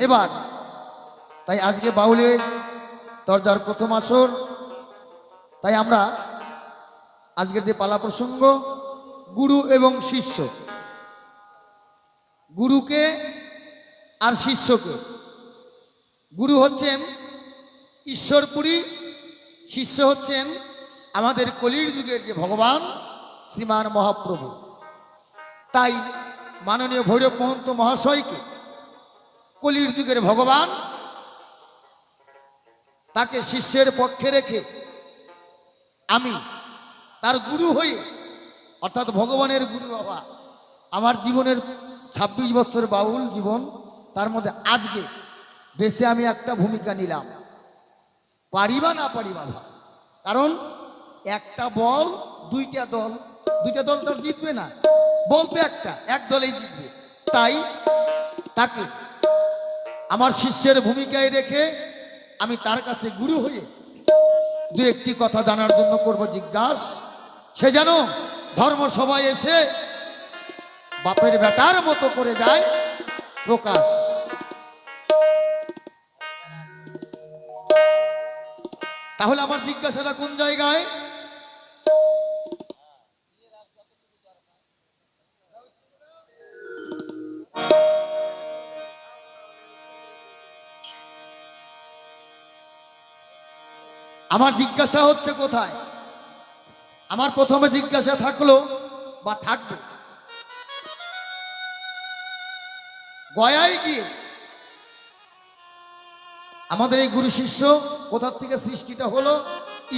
এবার তাই আজকে বাউলের দরজার প্রথম আসর, তাই আমরা আজকের যে পালা প্রসঙ্গ গুরু এবং শিষ্য, গুরুকে আর শিষ্যকে। গুরু হচ্ছেন ঈশ্বরপুরী, শিষ্য হচ্ছেন আমাদের কলির যুগের যে ভগবান শ্রীমান মহাপ্রভু। তাই মাননীয় ভৈরব মহন্ত মহাশয়কে কলির যুগের ভগবান, তাকে শিষ্যের পক্ষে রেখে আমি তার গুরু হয়ে, অর্থাৎ ভগবানের গুরু বাবা, আমার জীবনের ২৬ বছর বাউল জীবন, তার মধ্যে আজকে বেশি আমি একটা ভূমিকা নিলাম, পারিবা না পারিবা ভাব। কারণ একটা বল দুইটা দল, দুইটা দল তো জিতবে না, বলতে এক দলেই জিতবে। তাই তাকে আমার শিষ্যের ভূমিকায় রেখে আমি তার কাছে গুরু হয়ে দু একটি কথা জানার জন্য করব জিজ্ঞাসা। সে যেন ধর্মসভায় এসে বাপের বেটার মতো করে যায় প্রকাশ। তাহলে আমার জিজ্ঞাসাটা কোন জায়গায়? আমার জিজ্ঞাসা হচ্ছে কোথায়? আমার প্রথমে জিজ্ঞাসা থাকলো বা থাকবে, গয়ায় গিয়ে আমাদের এই গুরু শিষ্য কোথা থেকে সৃষ্টিটা হলো?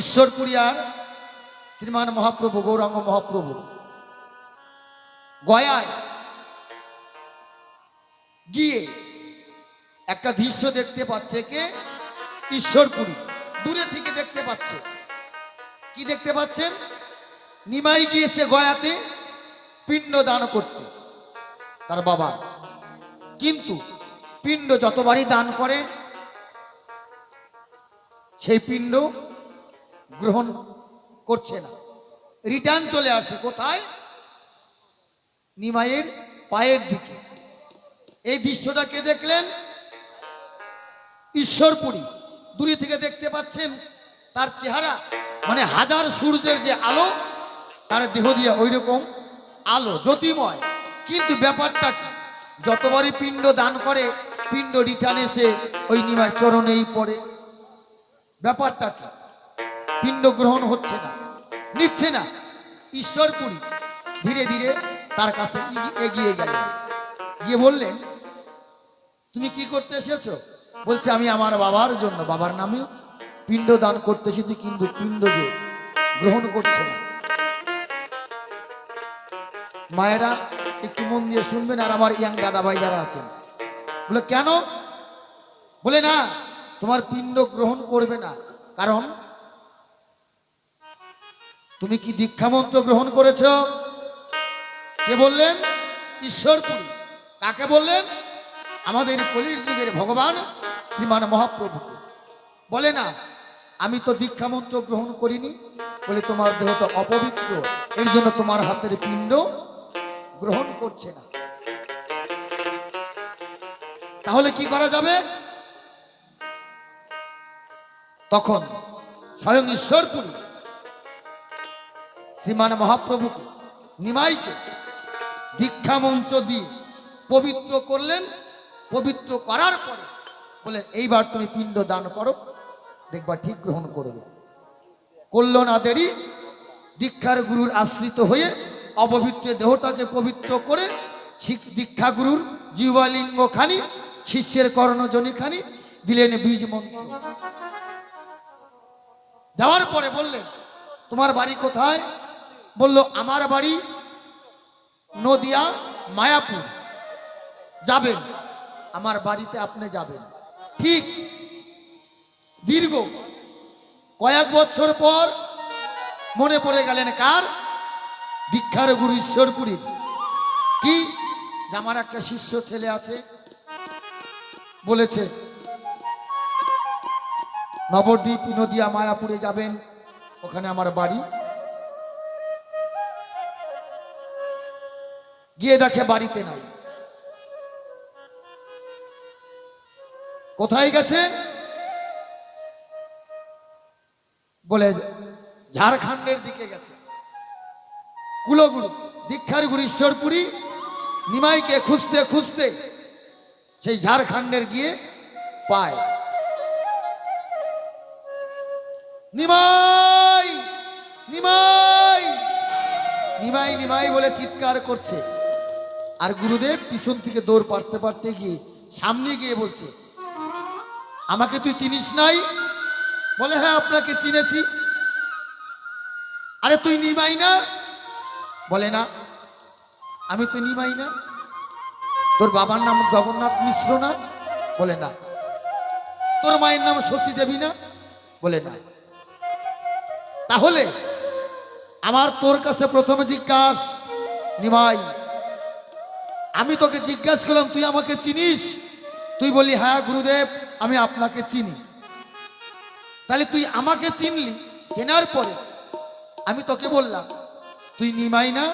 ঈশ্বরপুরী আর শ্রীমান মহাপ্রভু গৌরাঙ্গ মহাপ্রভু গয়ায় গিয়ে একটা দৃশ্য দেখতে পাচ্ছে। কে? ঈশ্বরপুরী দূরে থেকে দেখতে পাচ্ছে। কি দেখতে পাচ্ছেন? নিমাই গিয়েছে গয়াতে পিণ্ড দান করতে তার বাবা, কিন্তু পিণ্ড যতবারই দান করে সেই পিণ্ড গ্রহণ করছে না, রিটার্ন চলে আসে কোথায়? নিমাইয়ের পায়ের দিকে। এই দৃশ্যটা কে দেখলেন? ঈশ্বরপুরী দূরে থেকে দেখতে পাচ্ছেন। তার চেহারা মানে হাজার সূর্যের যে আলো, তার দেহ দিয়ে ওই রকম আলো জ্যোতিময়। কিন্তু ব্যাপারটা কি? যতবারই পিণ্ড দান করে পিণ্ড রিটার্ন এসে ওই নিমার চরণেই পড়ে। ব্যাপারটা কি? পিণ্ড গ্রহণ হচ্ছে না, নিচ্ছে না। ঈশ্বরপুরী ধীরে ধীরে তার কাছে এগিয়ে গেলেন, গিয়ে বললেন, তুমি কি করতে এসেছো? বলছে, আমি আমার বাবার জন্য, বাবার নামে পিণ্ড দান করতে এসেছি, কিন্তু পিণ্ড যে গ্রহণ করছে না। মায়েরা একটু মন দিয়ে শুনবেন, আর আমার ইয়াং দাদা ভাই যারা আছেন। বলে কেন? বলে না, তোমার পিণ্ড গ্রহণ করবে না, কারণ তুমি কি দীক্ষা মন্ত্র গ্রহণ করেছ? কে বললেন? ঈশ্বরপুরী। কাকে বললেন? আমাদের কলির যুগের ভগবান শ্রীমান মহাপ্রভুকে। বলে না, আমি তো দীক্ষা মন্ত্র গ্রহণ করিনি। বলে তোমার দেহটা অপবিত্র, এর জন্য তোমার হাতের পিণ্ড গ্রহণ করছে না। তাহলে কি করা যাবে? তখন স্বয়ং ঈশ্বরপুরী শ্রীমান মহাপ্রভুকে, নিমাইকে দীক্ষা মন্ত্র দিয়ে পবিত্র করলেন। পবিত্র করার পরে বলেন, এইবার তুমি পিণ্ড দান করো, দেখবা ঠিক গ্রহণ করবে। করল না দেরি, দীক্ষার গুরুর আশ্রিত হয়ে অপবিত্র দেহটাকে পবিত্র করে দীক্ষা গুরুর জিহ্বালিঙ্গ খানি, শিষ্যের কর্ণজনী খানি দিলেন বীজ মন্ত্র। যাওয়ার পরে বললেন, তোমার বাড়ি কোথায়? বলল, আমার বাড়ি নদিয়া মায়াপুর। যাবেন? আমার বাড়িতে আপনি যাবেন। ঠিক দীর্ঘ কয়েক বছর পর মনে পড়ে গেলেন কার? দীক্ষার গুরু ঈশ্বরপুরী। কি? যে আমার একটা শিষ্য ছেলে আছে, বলেছে নবদ্বীপ নদিয়া মায়াপুরে যাবেন, ওখানে আমার বাড়ি। গিয়ে দেখে বাড়িতে নাই। কোথায় গেছে? বলে ঝাড়খণ্ডের দিকে গেছে। কুলগুরু দীক্ষার গুরু ঈশ্বরপুরী নিমাইকে খুঁজতে খুঁজতে সেই ঝাড়খণ্ডের গিয়ে পায়। নিমাই নিমাই নিমাই নিমাই বলে চিৎকার করছে। আর গুরুদেব পিছন থেকে দৌড় পারতে পারতে গিয়ে সামনে গিয়ে বলছে, আমাকে তুই চিনিস নাই? বলে, হ্যাঁ আপনাকে চিনেছি। আরে তুই নিমাই না? বলে, না আমি তো নিমাই না। তোর বাবার নাম জগন্নাথ মিশ্র না? বলে, না। তোর মায়ের নাম শশী দেবী না? বলে, না। তাহলে আমার তোর কাছে প্রথমে জিজ্ঞাস, নিমাই আমি তোকে জিজ্ঞাসা করলাম তুই আমাকে চিনিস? তুই বলি, হ্যাঁ গুরুদেব আমি আপনাকে চিনি। তাহলে তুই আমাকে চিনলি, চেনার পরে আমি তোকে বললাম তুই নিমাই না?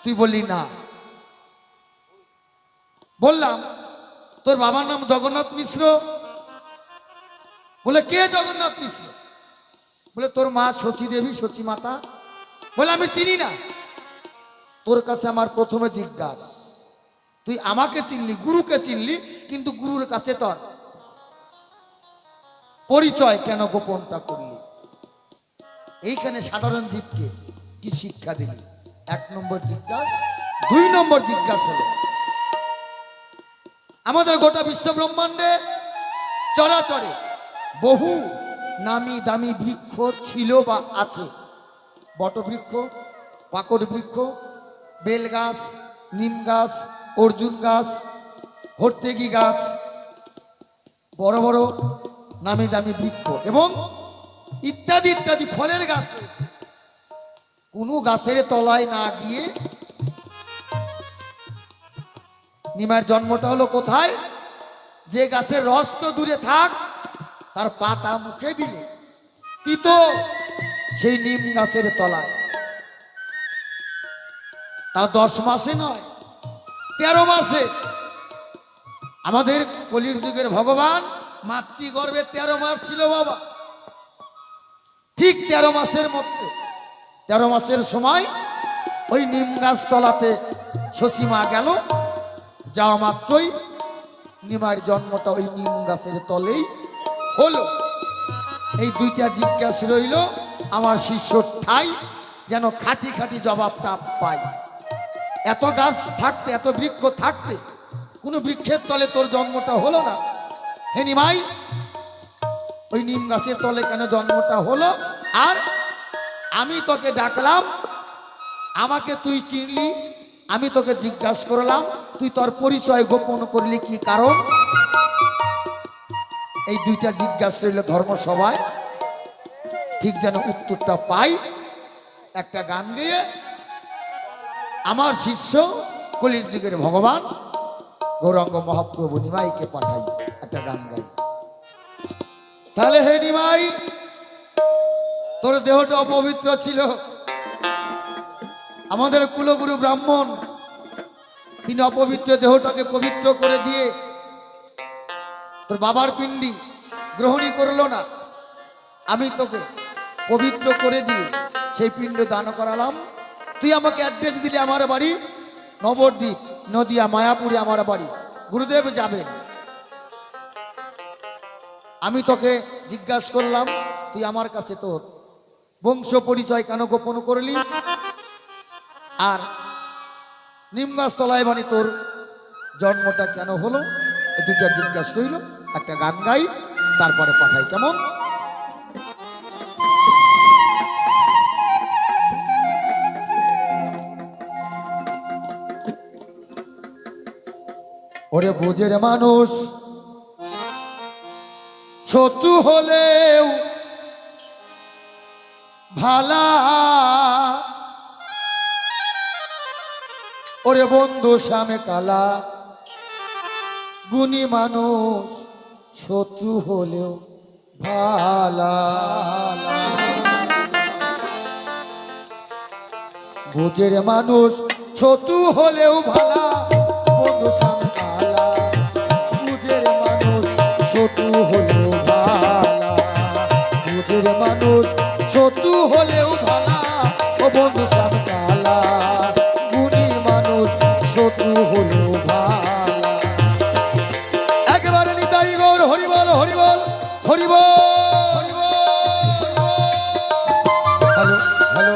তুই বললি না। বললাম তোর বাবার নাম জগন্নাথ মিশ্র? বলে, কে জগন্নাথ মিশ্র? বলে, তোর মা শশী দেবী, শশী মাতা। বলে, আমি চিনি না। তোর কাছে আমার প্রথমে জিজ্ঞাসা, তুই আমাকে চিনলি, গুরুকে চিনলি, কিন্তু গুরুর কাছে তোর পরিচয় কেন গোপনটা করলি? এইখানে সাধারণ জীবকে কি শিক্ষা দিলি? 1 নম্বর জিজ্ঞাসা। 2 নম্বর জিজ্ঞাসা হলো, আমাদের গোটা বিশ্ব ব্রহ্মাণ্ডে চরাচরে বহু নামি দামি বৃক্ষ ছিল বা আছে। বটবৃক্ষ, পাকড় বৃক্ষ, বেল গাছ, নিম গাছ, অর্জুন গাছ, হর্তেগি গাছ, বড় বড় নামি দামি বৃক্ষ এবং ইত্যাদি ইত্যাদি ফলের গাছ রয়েছে। কোনো গাছের তলায় না গিয়ে নিমের জন্মটা হলো কোথায়? যে গাছের রস তো দূরে থাক, তার পাতা মুখে দিলে তিতো, সেই নিম গাছের তলায়। তা 10 মাসে নয়, 13 মাসে। আমাদের কলির যুগের ভগবান মাতৃগর্ভে 13 মাস ছিল বাবা। ঠিক 13 মাসের মধ্যে, 13 মাসের সময় ওই নিম গাছ তলাতে শশীমা গেল। যাওয়া মাত্রই নিমার জন্মটা ওই নিম গাছের তলেই হলো। এই 2টা জিজ্ঞাসা রইল আমার শিষ্যর ঠাই, যেন খাঁটি খাঁটি জবাবটা পাই। এত গাছ থাকতে, এত বৃক্ষ থাকতে কোনো বৃক্ষের তলে তোর জন্মটা হলো না? হে নিমাই, ওই নিম গাছের তলে কেন জন্মটা হলো? আর আমি তোকে ডাকলাম, আমাকে তুই চিনলি, আমি তোকে জিজ্ঞাসা করলাম, তুই তোর পরিচয় গোপন করলি কি কারণ? এই 2টা জিজ্ঞাসা রইল ধর্মসভায়, ঠিক যেন উত্তরটা পাই। একটা গান গেয়ে আমার শিষ্য কলির যুগের ভগবান গৌরাঙ্গ মহাপ্রভু নিমাইকে পাঠাই, একটা গান গাই। তাহলে হে নিমাই, তোর দেহটা অপবিত্র ছিল। আমাদের কুলগুরু ব্রাহ্মণ তিনি অপবিত্র দেহটাকে পবিত্র করে দিয়ে তোর বাবার পিণ্ডি গ্রহণই করলো না। আমি তোকে পবিত্র করে দিয়ে সেই পিণ্ড দান করালাম। তুই আমাকে অ্যাড্রেস দিলে আমার বাড়ি নবদ্বীপ, নদিয়া, মায়াপুরে আমার বাড়ি। গুরুদেব যাবেন। আমি তোকে জিজ্ঞাসা করলাম, তুই আমার কাছে তোর বংশ পরিচয় কেন গোপন করলি? আর নিমগাছ তলায় মানে তোর জন্মটা কেন হলো? এই 2টা জিজ্ঞাসা রইল। একটা গান গাই, তারপরে পাঠাই, কেমন? ওরে বোঝের মানুষ শত্রু হলেও ভালা, ওরে বন্ধু সামনে কালা। গুণী মানুষ শত্রু হলেও ভালা, বোঝের মানুষ শত্রু হলেও ভালা, বন্ধু সামনে কালা। বুঝের মানুষ শত্রু হলেও ভালা, বুঝের মানুষ শত্রু হলেও ভালা, ও বন্ধু শ্যামকালা গুণী মানুষ শত্রু হলেও ভালা। একেবারে নিতাই গৌর হরিবল হরিবল হরিবল হরিবল। হ্যালো হ্যালো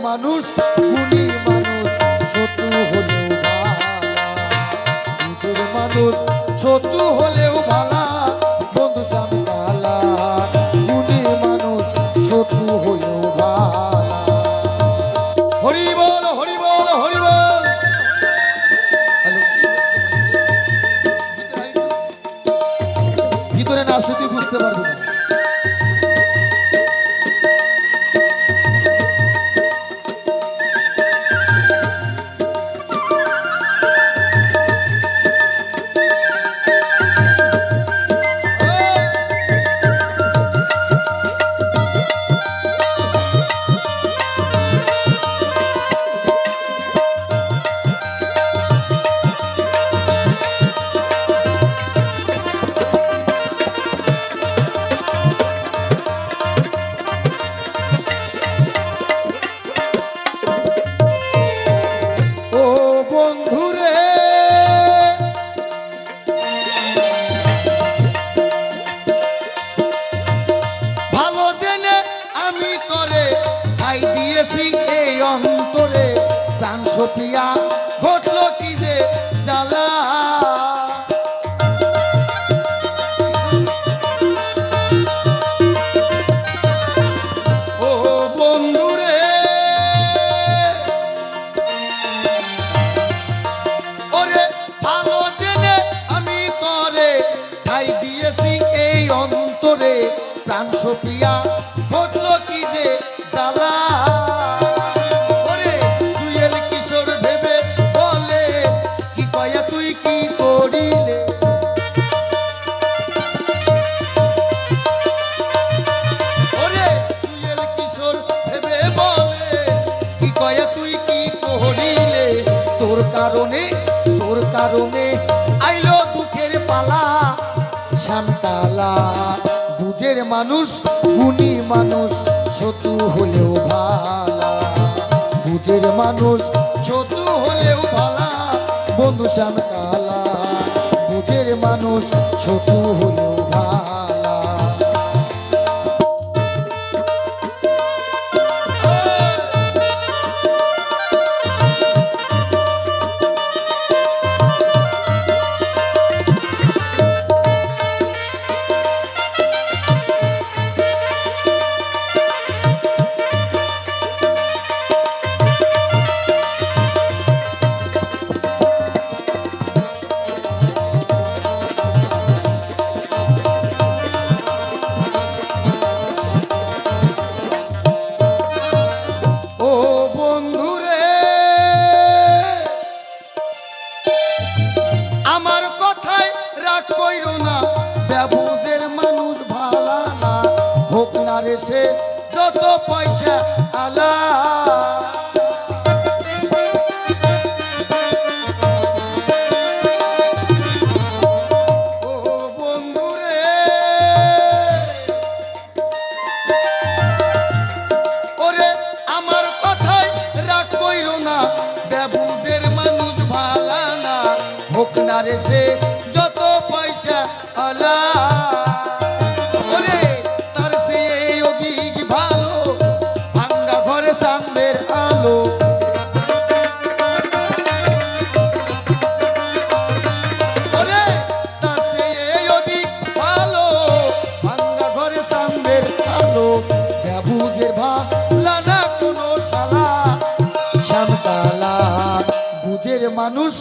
মানুষ গুণী মানুষ শত্রু হলেও ভালা, বুঝের মানুষ শত্রু হলেও ভালা, বন্ধু শ্যামকালা গুণী মানুষ শত্রু হলেও ভালা। হরি বল হরি বল হরি বল। ভিতরে না আসলে তুই বুঝতে পারবি না। অন্তরে প্রাণ সপিয়া ঘটল কি যে জ্বালা, ও বন্ধুরে ওরে ভালো জেনে আমি তরে ঠাই দিয়েছি এই অন্তরে প্রাণ সপিয়া ঘটল কি যে জ্বালা। তোর কারণে আইলো দুঃখের পালা, শ্যামকালা বুঝের মানুষ গুণী মানুষ শত্রু হলেও ভালা, বুঝের মানুষ শত্রু হলেও ভালা, বন্ধু শ্যামকালা বুঝের মানুষ শত্রু হলেও ভালা। এসে যত পয়সা আলা সে যত পয়সা আলা ওরে তার সে অধিক ভালো ভাঙ্গা ঘরে চাঁদের আলো ওরে তার সে অধিক ভালো ভাঙ্গা ঘরে চাঁদের আলো বুঝের ভালা না কোনো শালা শ্যামকালা বুঝের মানুষ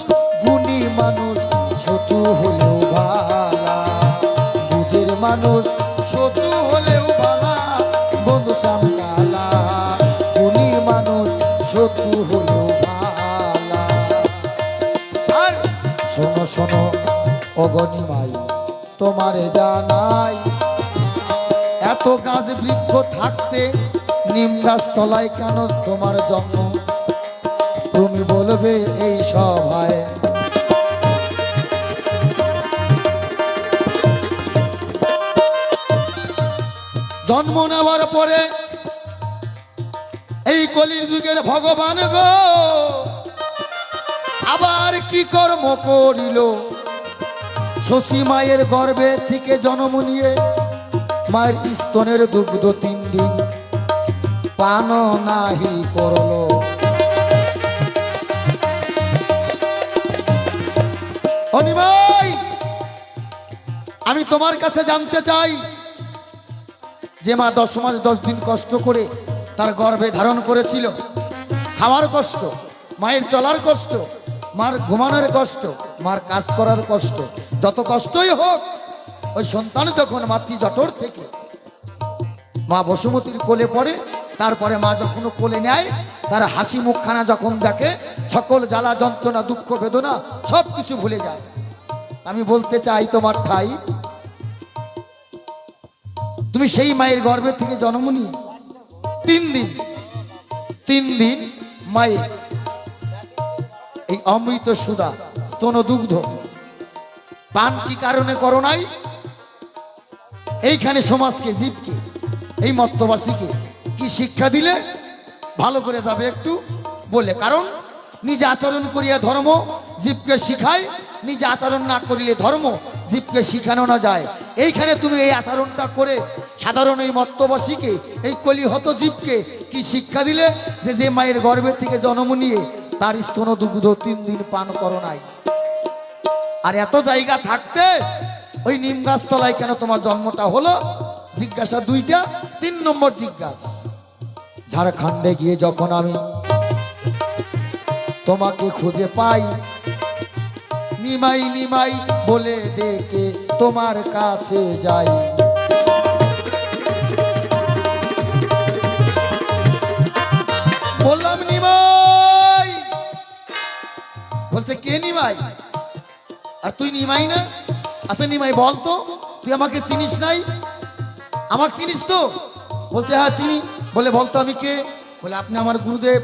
গুণী মানুষ শত্রু হলেও ভালা বুঝের মানুষ শত্রু হলেও ভালা বন্ধু শ্যামকালা গুণী মানুষ শত্রু হলেও ভালা আর শোনো শোনো অগণী মাই তোমারে জানাই এত গাছ বৃক্ষ থাকতে নিম গাছ তলায় কেন তোমার জন্ম তুমি বলবে এই সভায় জন্ম নেওয়ার পরে এই কলির যুগের ভগবান গো আবার কি কর্ম করিল শশী মায়ের গর্ভে থেকে জন্ম নিয়ে মায়ের স্তনের দুগ্ধ 3 দিন পান নাহি করল অনিমাই আমি তোমার কাছে জানতে চাই যে মা 10 মাস 10 দিন কষ্ট করে তার গর্ভে ধারণ করেছিল খাওয়ার কষ্ট মায়ের চলার কষ্ট মার ঘুমানোর কষ্ট মার কাজ করার কষ্ট যত কষ্টই হোক ওই সন্তান যখন মাতৃ জঠর থেকে মা বসুমতীর কোলে পড়ে তারপরে মা যখন কোলে নেয় তার হাসি মুখখানা যখন দেখে সকল জ্বালা যন্ত্রণা দুঃখ বেদনা সব কিছু ভুলে যায় আমি বলতে চাই তোমার ঠাই তুমি সেই মায়ের গর্ভে থেকে জন্ম নিয়ে 3 দিন মায়ের এই অমৃত সুধা স্তন দুগ্ধ পান কি কারণে করো নাই এইখানে সমাজকে জীবকে এই মত্তবাসীকে কি শিক্ষা দিলে ভালো করে যাবে একটু বলে কারণ নিজে আচরণ করিয়া ধর্ম জীবকে শিখায় নিজে আচরণ না করিলে ধর্ম জীবকে শিখানো না যায় এইখানে তুমি এই আচরণটা করে সাধারণ এই মত্তবাসীকে এই কলিহত জীবকে কি শিক্ষা দিলে যে মায়ের গর্ভে থেকে জন্ম নিয়ে তার স্তন দুগ্ধ 3 দিন পান করো নাই আর এত জায়গা থাকতে ওই নিম গাছ তলায় কেন তোমার জন্মটা হলো জিজ্ঞাসা 2টা 3 নম্বর জিজ্ঞাসা ঝাড়খণ্ডে গিয়ে যখন আমি তোমাকে খুঁজে পাই নিমাই নিমাই বলে ডেকে তোমার কাছে যাই বললাম নিমাই বলছে কে নিমাই আর তুই নিমাই না আচ্ছা নিমাই বল তো তুই আমাকে চিনিস নাই আমাকে চিনিস তো বলছে হ্যাঁ চিনি বলে বলতো আমি কে বলে আপনি আমার গুরুদেব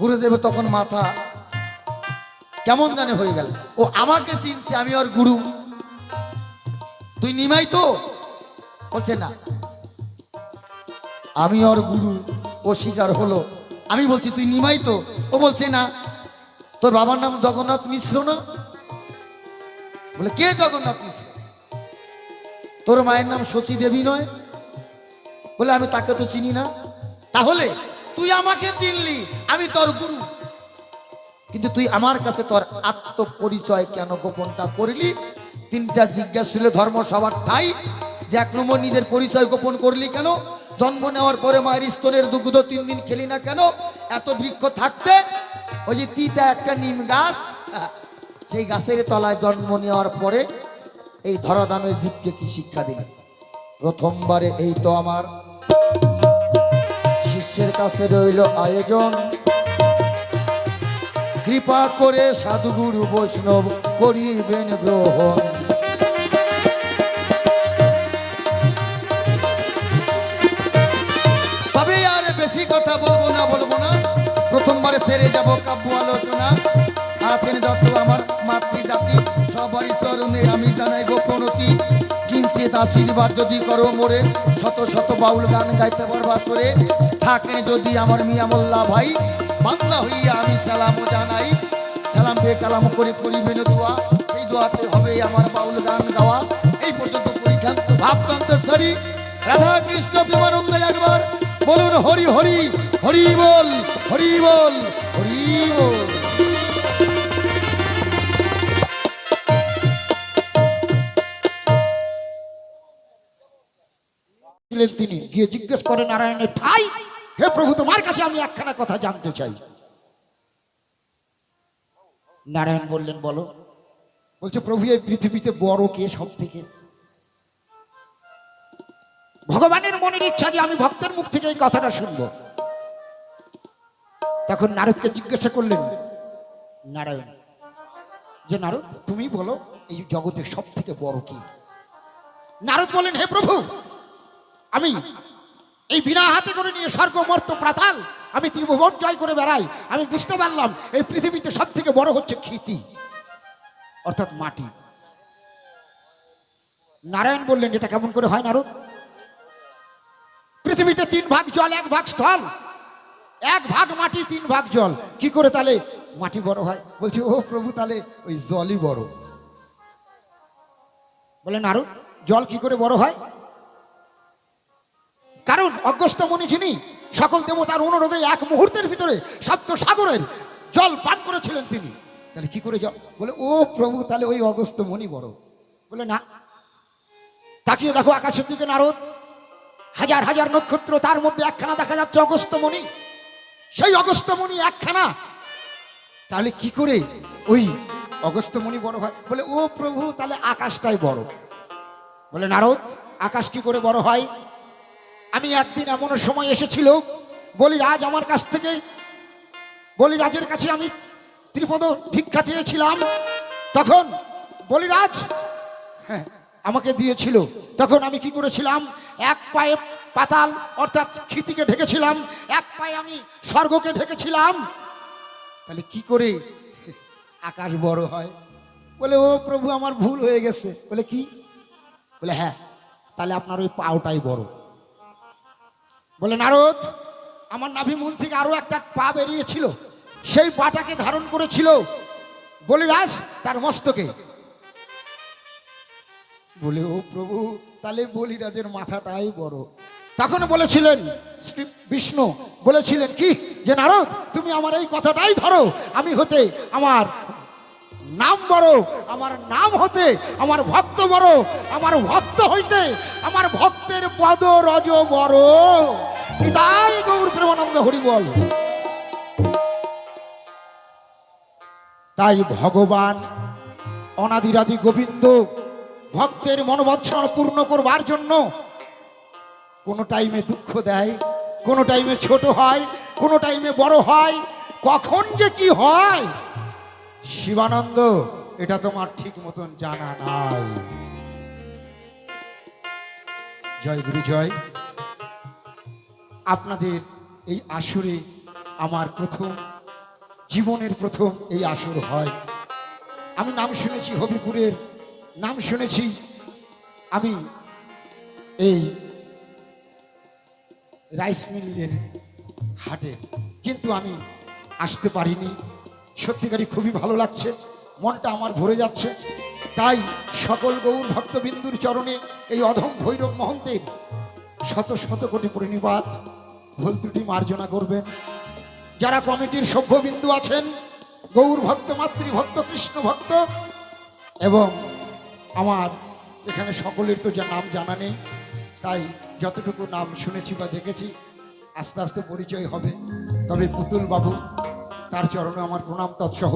গুরুদেবের তখন মাথা কেমন জানে হয়ে গেল ও আমাকে চিনছে আমি ওর গুরু তুই নিমাই তো বলছে না আমি ওর গুরু ও স্বীকার হলো আমি বলছি তুই নিমাই তো ও বলছে না তোর বাবার নাম জগন্নাথ মিশ্র না বলে কে জগন্নাথ মিশ্র তোর মায়ের নাম শচী দেবী নয় বলে আমি তাকে তো চিনি না তাহলে তুই আমাকে চিনলি আমি তোর গুরু কিন্তু তুই আমার কাছে তোর আত্মপরিচয় কেন গোপনটা করলি 3টা জিজ্ঞাসা ছিল ধর্ম সবার ঠাই যে 1 নম্বর নিজের পরিচয় গোপন করলি কেন জন্ম নেওয়ার পরে মায়ের স্তনের দুগ্ধ 3 দিন খেলি না কেন এত বৃক্ষ থাকতে ওই যে তিতা একটা নিম গাছ সেই গাছের তলায় জন্ম নেওয়ার পরে এই ধরাধামের জীবকে কি শিক্ষা দিলেন প্রথমবারে এই তো আমার শিষ্যের কাছে রইল আয়োজন কৃপা করে সাধুগুরু বৈষ্ণব করিবেন গ্রহণ কথা বলবো না প্রথমবারে সেরে যাব কাব্য আলোচনা। আছেন যত আমার মাতৃজাতি সবারই চরণে আমি জানাই গোপনতি। কিঞ্চিত আশীর্বাদ যদি করো মোরে, শত শত বাউল গান গাইতে পারবা সরে। থাকেন যদি আমার মিয়া মোল্লা ভাই, বাংলা হইয়া আমি সালাম জানাই। সালাম দিয়ে কালাম করে করিবেন দোয়া, এই দোয়াতে হবে আমার বাউল গান গাওয়া। এই পর্যন্ত পরিকান্ত ভাবকান্ত সরি রাধা কৃষ্ণ প্রেমানন্দ একবার বলুন হরি হরি হরি বল হরি বল হরি বল। তিনি গিয়ে জিজ্ঞেস করে নারায়ণের ঠাই, হে প্রভু তোমার কাছে আমি একখানা কথা জানতে চাই। নারায়ণ বললেন বলো। বলছে প্রভু এই পৃথিবীতে বড় কে সব থেকে? ভগবানের মনের ইচ্ছা যে আমি ভক্তের মুখ থেকে এই কথাটা শুনবো। তখন নারদকে জিজ্ঞাসা করলেন নারায়ণ যে নারদ তুমি বলো এই জগতের সব থেকে বড় কি? নারদ বলেন হে প্রভু আমি এই বিনা হাতে করে নিয়ে স্বর্গ মর্ত পাতাল আমি ত্রিভুবন জয় করে বেড়াই। আমি বুঝতে পারলাম এই পৃথিবীতে সব থেকে বড় হচ্ছে ক্ষিতি অর্থাৎ মাটি। নারায়ণ বললেন এটা কেমন করে হয় নারদ? পৃথিবীতে 3 ভাগ জল 1 ভাগ স্থল, 1 ভাগ মাটি 3 ভাগ জল, কি করে তাহলে মাটি বড় হয়? বলছে ও প্রভু তাহলে ওই জলই বড়। বলে নারদ জল কি করে বড় হয়? কারণ অগস্ত্য মুনি যিনি সকল দেবতার অনুরোধে 1 মুহূর্তের ভিতরে সপ্ত সাগরের জল পান করেছিলেন তিনি, তাহলে কি করে জল? বলে ও প্রভু তাহলে ওই অগস্ত্য মুনি বড়। বলে না, তাকিয়ে দেখো আকাশের দিকে নারদ, হাজার হাজার নক্ষত্র, তার মধ্যে একখানা দেখা যাচ্ছে অগস্ত্য মুনি। সেই অগস্ত্য মুনি একখানা, তাহলে কি করে ওই অগস্ত্য মুনি বড় হয়? বলে ও প্রভু তাহলে আকাশটাই বড়। বলে নারদ আকাশ কি করে বড় হয়? আমি একদিন এমন সময় এসেছিল বলিরাজ আমার কাছ থেকে, বলিরাজের কাছে আমি ত্রিপদ ভিক্ষা চেয়েছিলাম, তখন বলিরাজ আমাকে দিয়েছিল। তখন আমি কি করেছিলাম? 1 পায়ে পাতাল অর্থাৎ ক্ষিতিকে ঢেকেছিলাম, 1 পায়ে আমি স্বর্গকে ঢেকেছিলাম। তাহলে কি করে আকাশ বড় হয়? বলে ও প্রভু আমার ভুল হয়ে গেছে। বলে কি? বলে হ্যাঁ তাহলে আপনার ওই পাওটাই বড়। বলে নারদ আমার নাভি মূল থেকে আরো একটা পা বেরিয়েছিল, সেই পাটাকে ধারণ করেছিল বলিরাজ তার মস্তকে। বলে ও প্রভু তাহলে বলিরাজের মাথাটাই বড়। তখন বলেছিলেন বিষ্ণু বলেছিলেন কি যে নারদ তুমি আমার এই কথাটাই ধরো, আমি হতে আমার নাম বড়, আমার নাম হতে আমার ভক্ত বড়, আমার ভক্ত হইতে আমার ভক্তের পদ রজ বড়। তাই গৌর প্রেমানন্দ হরি বল। তাই ভগবান অনাদিরাদি গোবিন্দ ভক্তের মনোবাঞ্ছনা পূর্ণ করবার জন্য কোন টাইমে দুঃখ দেয়, কোন টাইমে ছোট হয়, কোন টাইমে বড় হয়, কখন যে কি হয় শিবানন্দ এটা তোমার ঠিক মতন জানা নাই। জয় গুরু জয়। আপনাদের এই আসরে আমার প্রথম জীবনের প্রথম এই আসর হয়। আমি নাম শুনেছি হবিপুরের, নাম শুনেছি আমি এই রাইস মিলের হাটে, কিন্তু আমি আসতে পারিনি। সত্যিকারই খুবই ভালো লাগছে, মনটা আমার ভরে যাচ্ছে। তাই সকল গৌর ভক্তবিন্দুর চরণে এই অধম ভৈরব মহন্তের শত শত কোটি প্রণিপাত, ভুল ত্রুটি মার্জনা করবেন। যারা কমিটির সভ্যবিন্দু আছেন, গৌর ভক্ত, মাতৃভক্ত, কৃষ্ণ ভক্ত, এবং আমার এখানে সকলের তো যা নাম জানা নেই, তাই যতটুকু নাম শুনেছি বা দেখেছি আস্তে আস্তে পরিচয় হবে। তবে পুতুল বাবু তার চরণে আমার প্রণাম, তৎসহ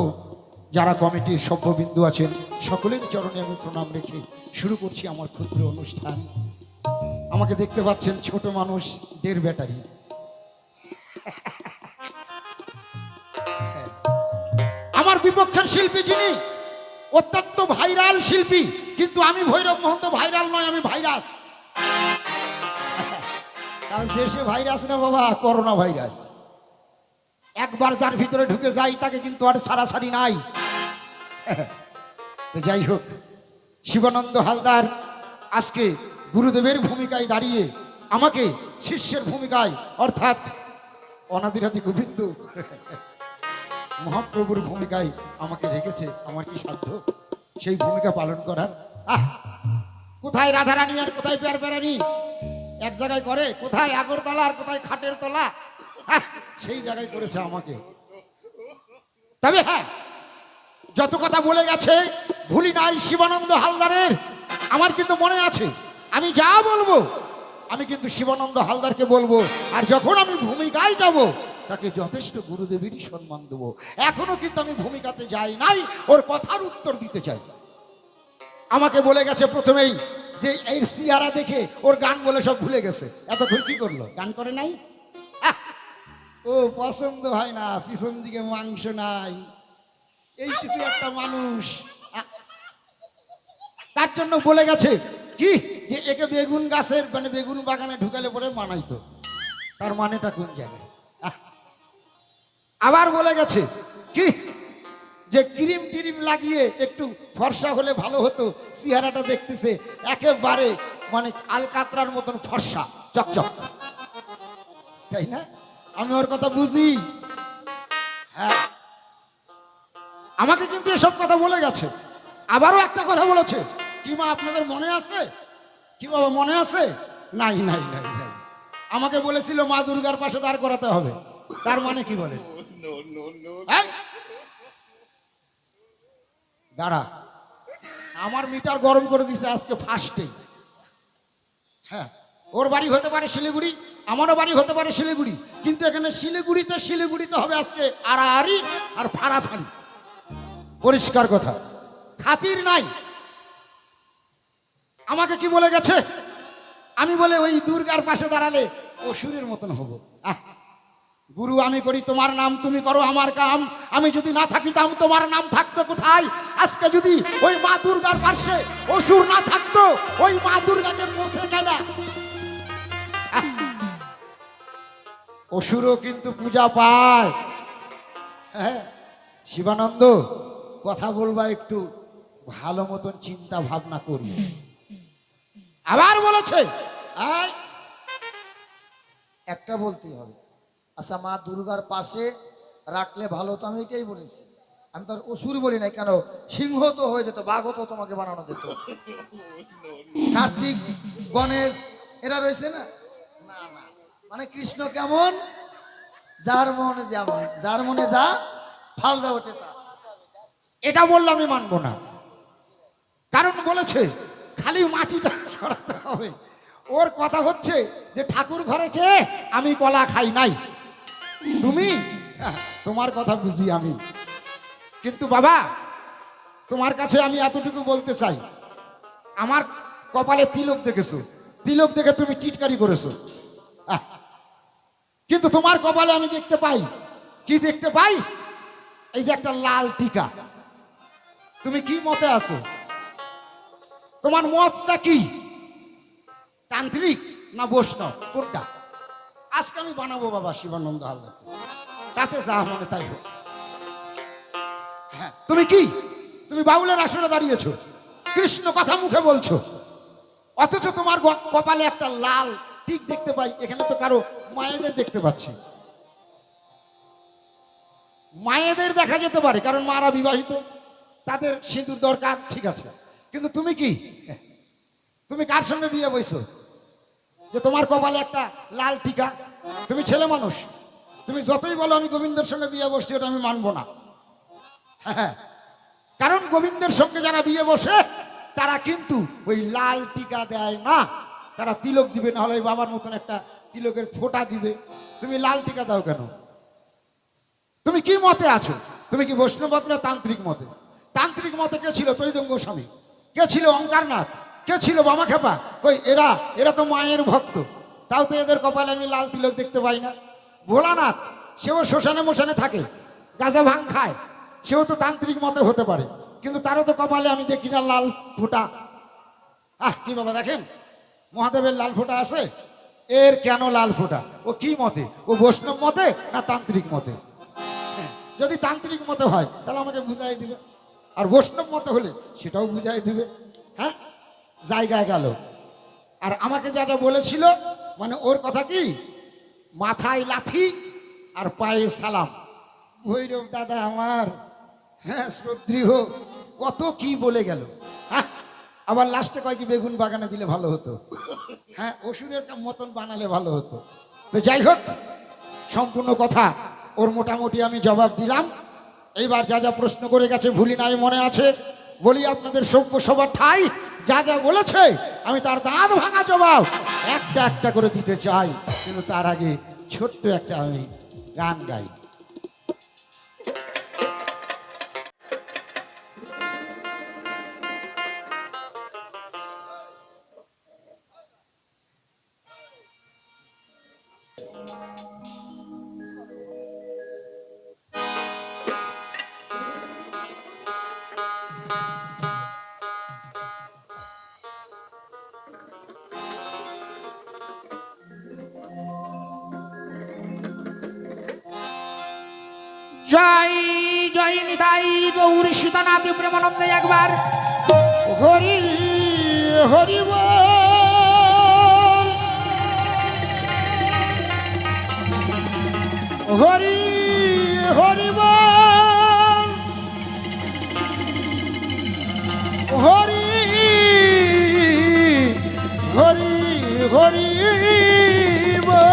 যারা কমিটির সভ্যবিন্দু আছেন সকলের চরণে আমি প্রণাম রেখে শুরু করছি আমার ক্ষুদ্র অনুষ্ঠান। আমাকে দেখতে পাচ্ছেন ছোট মানুষ, 1.5 ব্যাটারি। আমার বিপক্ষের শিল্পী যিনি অত্যন্ত ভাইরাল শিল্পী, কিন্তু আমি ভৈরব মহন্ত ভাইরাল নয়, আমি ভাইরাস। তাও দেশে ভাইরাস না বাবা, করোনা ভাইরাস। একবার যার ভিতরে ঢুকে যায় তাকে কিন্তু আর সারাসারি নাই। তো যাই হোক, শিবানন্দ হালদার আজকে গুরুদেবের ভূমিকায় দাঁড়িয়ে আমাকে শিষ্যের ভূমিকায়, অর্থাৎ অনাদিরাদি গোবিন্দ মহাপ্রভুর ভূমিকায় আমাকে রেখেছে। আমার কি সাধ্য সেই ভূমিকা পালন করার? কোথায় রাধারানী আর কোথায় প্যারপ্যারানি এক জায়গায় করে, কোথায় আগরতলা আর কোথায় খাটের তলা, সেই জায়গায় করেছে আমাকে। তবে হ্যাঁ, যত কথা বলে গেছে ভুলি নাই শিবানন্দ হালদারের। আমার কিন্তু মনে আছে, আমি যা বলবো আমি কিন্তু শিবানন্দ হালদারকে বলবো। আর যখন আমি ভূমিকায় যাব তাকে যথেষ্ট গুরুদেবেরই সম্মান দেবো। এখনো কিন্তু আমি ভূমিকাতে যাই নাই, ওর কথার উত্তর দিতে চাই। আমাকে বলে গেছে প্রথমেই যে এই সিয়ারা দেখে ওর গান বলে সব ভুলে গেছে। এতক্ষণ কি করলো? গান করে নাই। ও পছন্দ হয় না, পিছন দিকে মাংস নাই, এইটুকু একটা মানুষ। তার জন্য বলে গেছে কি যে একে বেগুন গাছের মানে বেগুন বাগানে ঢুকালে পরে মানাইতো। তার মানেটা কোন জায়গায়? আবার বলে গেছে কি যে ক্রিম টিরিম লাগিয়ে একটু ফর্সা হলে ভালো হতো। চেহারাটা দেখতেছে একেবারে মানে আলকাতরার মতন ফর্সা চকচক, তাই না? আমি ওর কথা বুঝি। হ্যাঁ, আমাকে কিন্তু এসব কথা বলে গেছে। আবারও একটা কথা বলেছে, কি মা আপনাদের মনে আছে? কি বাবা মনে আছে? নাই নাই নাই নাই। আমাকে বলেছিল মা দুর্গার পাশে দাঁড় করাতে হবে। তার মানে কি বলে? দাঁড়া, আমার মিটার গরম করে দিছে আজকে ফার্স্টে। হ্যাঁ, ওর বাড়ি হতে পারে শিলিগুড়ি, আমারও বাড়ি হতে পারে শিলিগুড়ি, কিন্তু এখানে শিলিগুড়িতে হবে আজকে আড়াআড়ি আর ফাড়াফাড়ি। পরিষ্কার কথা, খাতির নাই। আমাকে কি বলে গেছে? আমি বলে ওই দুর্গার পাশে দাঁড়ালে অসুরের মতন হব। গুরু আমি করি তোমার নাম, তুমি করো আমার কাম। আমি যদি না থাকিতাম তোমার নাম থাকতো কোথায়? আজকে যদি ওই মা দুর্গার পাশে অসুর না থাকতো, ওই মা দুর্গাকে মোছে কেন? অসুরও কিন্তু পূজা পায়। হ্যাঁ, শিবানন্দ কথা বলবা একটু ভালো মতন চিন্তা ভাবনা করি। আবার বলেছে একটা বলতেই হবে, আচ্ছা মা দুর্গার পাশে রাখলে ভালো, তো আমি এটাই বলেছি। আমি তো আর অসুর বলি নাই। কেন? সিংহ তো হয়ে যেত, বাঘও তো তোমাকে বানানো যেত। কার্তিক, গণেশ এরা রয়েছে না? না না, মানে কৃষ্ণ কেমন? যার মনে যেমন, যার মনে যা ফালদা ওঠে তা। এটা বললে আমি মানবো না। কারণ বলেছে খালি মাটিটা সরাতে হবে। ওর কথা হচ্ছে যে ঠাকুর ঘরে খেয়ে আমি কলা খাই নাই। তুমি তোমার কথা বুঝি আমি, কিন্তু বাবা তোমার কাছে আমি এতটুকু বলতে চাই, আমার কপালে তিলক দেখেছো, তিলক দেখে তুমি টিটকারি করেছো। কিন্তু তোমার কপালে আমি দেখতে পাই, কি দেখতে পাই? এই যে একটা লাল টিকা। তুমি কি মতে আছো? তোমার মতটা কি? তান্ত্রিক না বৈষ্ণব, কোনটা? আজকে আমি বানাবো বাবা শিবানন্দ হালদার, তাতে যা মনে তাই হোক। হ্যাঁ, তুমি কি? তুমি বাউলের আসরে দাঁড়িয়েছো, কৃষ্ণ কথা মুখে বলছো, অথচ তোমার কপালে একটা লাল টিক দেখতে পাই। এখানে তো কারো মায়েদের দেখতে পাচ্ছি। মায়েদের দেখা যেতে পারে, কারণ মারা বিবাহিত, তাদের সিঁদুর দরকার, ঠিক আছে। কিন্তু তুমি কি? তুমি কার সঙ্গে বিয়ে বইছো যে তোমার কপালে একটা লাল টিকা? তুমি ছেলে মানুষ, তুমি যতই বলো আমি গোবিন্দের সঙ্গে বিয়ে বসছি, ওটা আমি মানবো না। হ্যাঁ, কারণ গোবিন্দের সঙ্গে যারা বিয়ে বসে তারা কিন্তু ওই লাল টিকা দেয় না, তারা তিলক দিবে, না হলে ওই বাবার মতন একটা তিলকের ফোঁটা দিবে। তুমি লাল টিকা দাও কেন? তুমি কি মতে আছো? তুমি কি বৈষ্ণব মত না তান্ত্রিক মতে? তান্ত্রিক মতে কে ছিল? তৈদঙ্গ গোস্বামী। কে ছিল? অঙ্কারনাথ। কে ছিল? বামাখ্যাপা। কই এরা তো মায়ের ভক্ত, তাও তো এদের কপালে আমি লাল তিলক দেখতে পাই না। ভোলানাথ, সেও শ্মশানে মোশানে থাকে, গাঁজা ভাং খায়, সেও তো তান্ত্রিক মতে হতে পারে, কিন্তু তারও তো কপালে আমি দেখি না লাল ফোঁটা। কি বাবা দেখেন, মহাদেবের লাল ফোঁটা আছে? এর কেন লাল ফোঁটা? ও কি মতে? ও বৈষ্ণব মতে না তান্ত্রিক মতে? হ্যাঁ, যদি তান্ত্রিক মতে হয় তাহলে আমাকে বুঝাই দিবে, আর বৈষ্ণব মতে হলে সেটাও বুঝাই দিবে। হ্যাঁ, জায়গায় গেল। আর আমাকে যা যা বলেছিল, মানে ওর কথা কি, মাথায় লাথি আর পায়ে সালাম। ভৈরব দাদা আমার, হ্যাঁ শ্রদ্ধেয়, কত কি বলে গেল। হ্যাঁ, আবার লাস্টে কয় কি বেগুন বাগানে দিলে ভালো হতো, হ্যাঁ অসুরের মতন বানালে ভালো হতো। তো যাই হোক, সম্পূর্ণ কথা ওর মোটামুটি আমি জবাব দিলাম। এইবার যা যা প্রশ্ন করে গেছে ভুলি নাই, মনে আছে। বলি আপনাদের সভ্য সবার ঠাই যা যা বলেছে আমি তার দাঁত ভাঙা জবাব একটা একটা করে দিতে চাই, কিন্তু তার আগে ছোট্ট একটা আমি গান গাই। জয় জয় নিতাই গৌর সীতানাথ প্রেমানন্দে একবার হরি হরি বল, হরি হরি বল, হরি হরি হরি বল।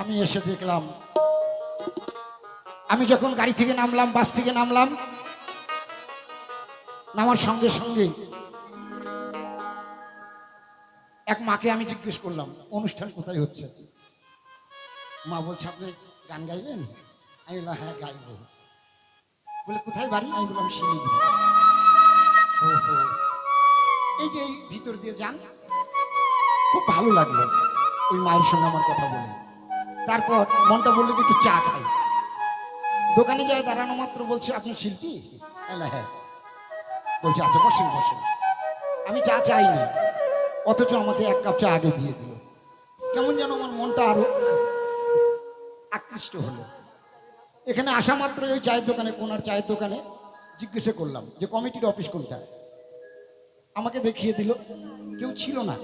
আমি এসে দেখলাম, আমি যখন গাড়ি থেকে নামলাম, বাস থেকে নামলাম, নামার সঙ্গে সঙ্গে এক মাকে আমি জিজ্ঞেস করলাম অনুষ্ঠান কোথায় হচ্ছে। মা বলছে আপনি গান গাইবেন? আমি বললাম হ্যাঁ গাইব। বলে কোথায় বাড়ি? আমি বললাম শিলিগুড়ি। ওহো, এই যে এই ভিতর দিয়ে যান। খুব ভালো লাগলো ওই মায়ের সঙ্গে আমার কথা বলে। তারপর মনটা বললো যে একটু চা খাই। দোকানে যায়, দাঁড়ানো মাত্র বলছে আপনি শিল্পী? হ্যাঁ। বলছে আচ্ছা বসেন বসেন। আমি চা চাইনি, অথচ আমাকে এক কাপ চা আগে দিয়ে দিল। কেমন যেন আমার মনটা আরো আকৃষ্ট হলো। এখানে আসা মাত্র ওই চায়ের দোকানে, কোনার চায়ের দোকানে জিজ্ঞাসা করলাম যে কমিটির অফিস কোনটা। আমাকে দেখিয়ে দিল, কেউ ছিল না।